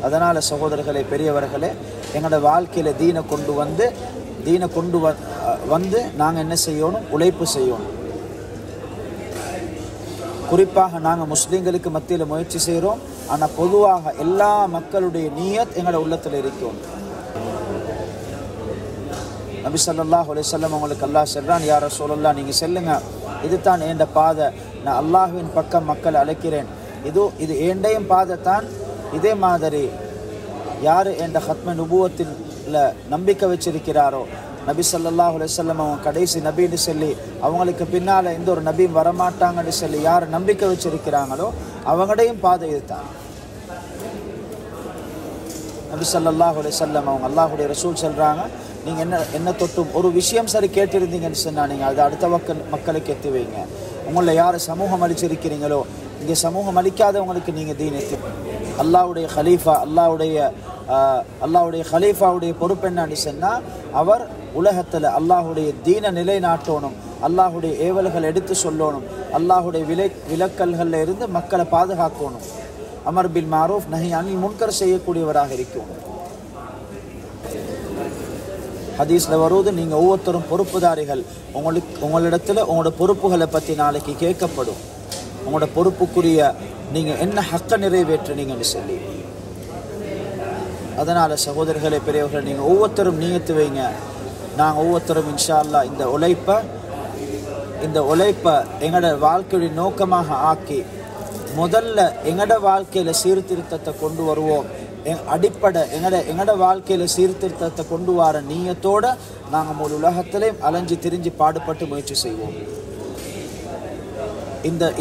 அதனால் சகோதரர்களே, பெரியவர்களே, எங்களோட வாழ்க்கையில் தீனை கொண்டு வந்து நாங்கள் என்ன செய்யணும்? உழைப்பு செய்யணும். குறிப்பாக நாங்கள் முஸ்லீம்களுக்கு மத்தியில் முயற்சி செய்கிறோம். ஆனால் பொதுவாக எல்லா மக்களுடைய நியத் எங்களோட உள்ளத்தில் இருக்கும். நபி ஸல்லல்லாஹு அலைஹி வஸல்லம் அவங்களுக்கு அல்லாஹ் சொல்றான், யா ரசூலல்லாஹ், நீங்கள் செல்லுங்க, இதுதான் ஏண்ட பாதை, நான் அல்லாஹ்வின் பக்கம் மக்களை அழைக்கிறேன், இது ஏண்டையும் பாதை தான். இதே மாதிரி யார் என்ற ஹத்ம நுபுவத்தில் நம்பிக்கை வச்சிருக்கிறாரோ, நபி ஸல்லல்லாஹு அலைஹி வஸல்லம் அவங்க கடைசி நபின்னு சொல்லி அவங்களுக்கு பின்னால் எந்த ஒரு நபியும் வரமாட்டாங்கன்னு சொல்லி யார் நம்பிக்கை வச்சிருக்கிறாங்களோ அவங்களையும் பாதை இதுதான். நபி ஸல்லல்லாஹு அலைஹி வஸல்லம் அவங்க அல்லாஹுடைய ரசூல் சொல்கிறாங்க, நீங்கள் என்ன தொட்டும் ஒரு விஷயம் சரி கேட்டிருந்தீங்கன்னு சொன்னால் நீங்கள் அதை அடுத்த மக்களுக்கு எத்தி வைங்க. உங்களில் யார் சமூகம் அளிச்சிருக்கிறீங்களோ இங்கே சமூகம் அளிக்காதவங்களுக்கு நீங்கள் தீன் எத்தி அல்லாஹ்வுடைய ஹலீஃபா அல்லாஹ்வுடைய ஹலீஃபாவுடைய பொறுப்பு என்னன்னு சொன்னால் அவர் உலகத்தில் அல்லாஹ்வுடைய தீனை நிலைநாட்டணும், அல்லாஹ்வுடைய ஏவல்கள் எடுத்து சொல்லணும், அல்லாஹ்வுடைய விலக்கல்களில் இருந்து மக்களை பாதுகாக்கணும், அமர் பில் மாரூஃப் நஹி அனில் முன்கர் செய்யக்கூடியவராக இருக்கணும். ஹதீஸில் வருவது நீங்கள் ஒவ்வொருத்தரும் பொறுப்புதாரிகள், உங்களிடத்தில் உங்களோட பொறுப்புகளை பற்றி நாளைக்கு கேட்கப்படும். உங்களோட பொறுப்புக்குரிய நீங்கள் என்ன ஹக்கை நிறைவேற்றுனீங்கன்னு சொல்லி. அதனால் சகோதரர்களே பெரியவர்களை நீங்கள் ஒவ்வொருத்தரும் நியத்து வைங்க. நாங்கள் ஒவ்வொருத்தரும் இன்ஷா அல்லாஹ் இந்த உழைப்பை எங்களோட வாழ்க்கையுடைய நோக்கமாக ஆக்கி முதல்ல எங்களோட வாழ்க்கையில் சீர்திருத்தத்தை கொண்டு வருவோம். அடிப்படை எங்களோட வாழ்க்கையில் சீர்திருத்தத்தை கொண்டு வர நீயத்தோடு நாங்கள் முழு உலகத்திலையும் அலைஞ்சு திரிஞ்சு பாடுபட்டு முயற்சி செய்வோம்.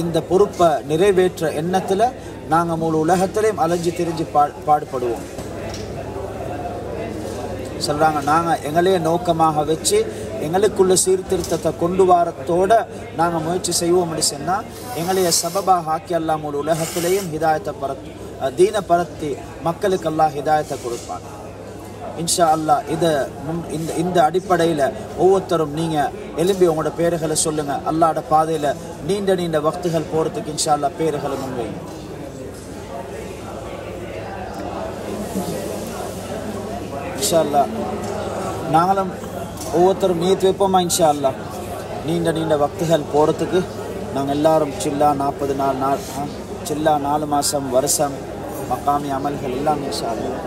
இந்த பொறுப்பை நிறைவேற்ற எண்ணத்தில் நாங்கள் முழு உலகத்திலையும் அலைஞ்சு திரிஞ்சு பாடுபடுவோம். சொல்கிறாங்க, நாங்கள் எங்களையே நோக்கமாக வச்சு எங்களுக்குள்ள சீர்திருத்தத்தை கொண்டு வரத்தோடு நாங்கள் முயற்சி செய்வோம் அப்படி சொன்னால் எங்களைய சபபாக ஆக்கி அல்லாஹ் முழு உலகத்திலையும் ஹிதாயத்தை தீனை பரத்தி மக்களுக்கு அல்லாஹ் ஹிதாயத்தை கொடுப்பாங்க இன்ஷா அல்லாஹ். இந்த அடிப்படையில் ஒவ்வொருத்தரும் நீங்கள் எழும்பி உங்களோட பேர்களை சொல்லுங்கள். அல்லாஹ்வோட பாதையில் நீண்ட வக்துகள் போகிறதுக்கு இன்ஷா அல்லாஹ் பேர்களை முன்வைங்க. இன்ஷா அல்லாஹ் நாங்களும் ஒவ்வொருத்தரும் நீத்து வைப்போமா இன்ஷா அல்லாஹ். நீண்ட வக்துகள் போகிறதுக்கு நாங்கள் எல்லாரும் சில்லா 40 நாள் சில்லா 4 மாதம் வருஷம் மக்காமி அமல்கள் எல்லாம் இன்ஷா அல்லாஹ்.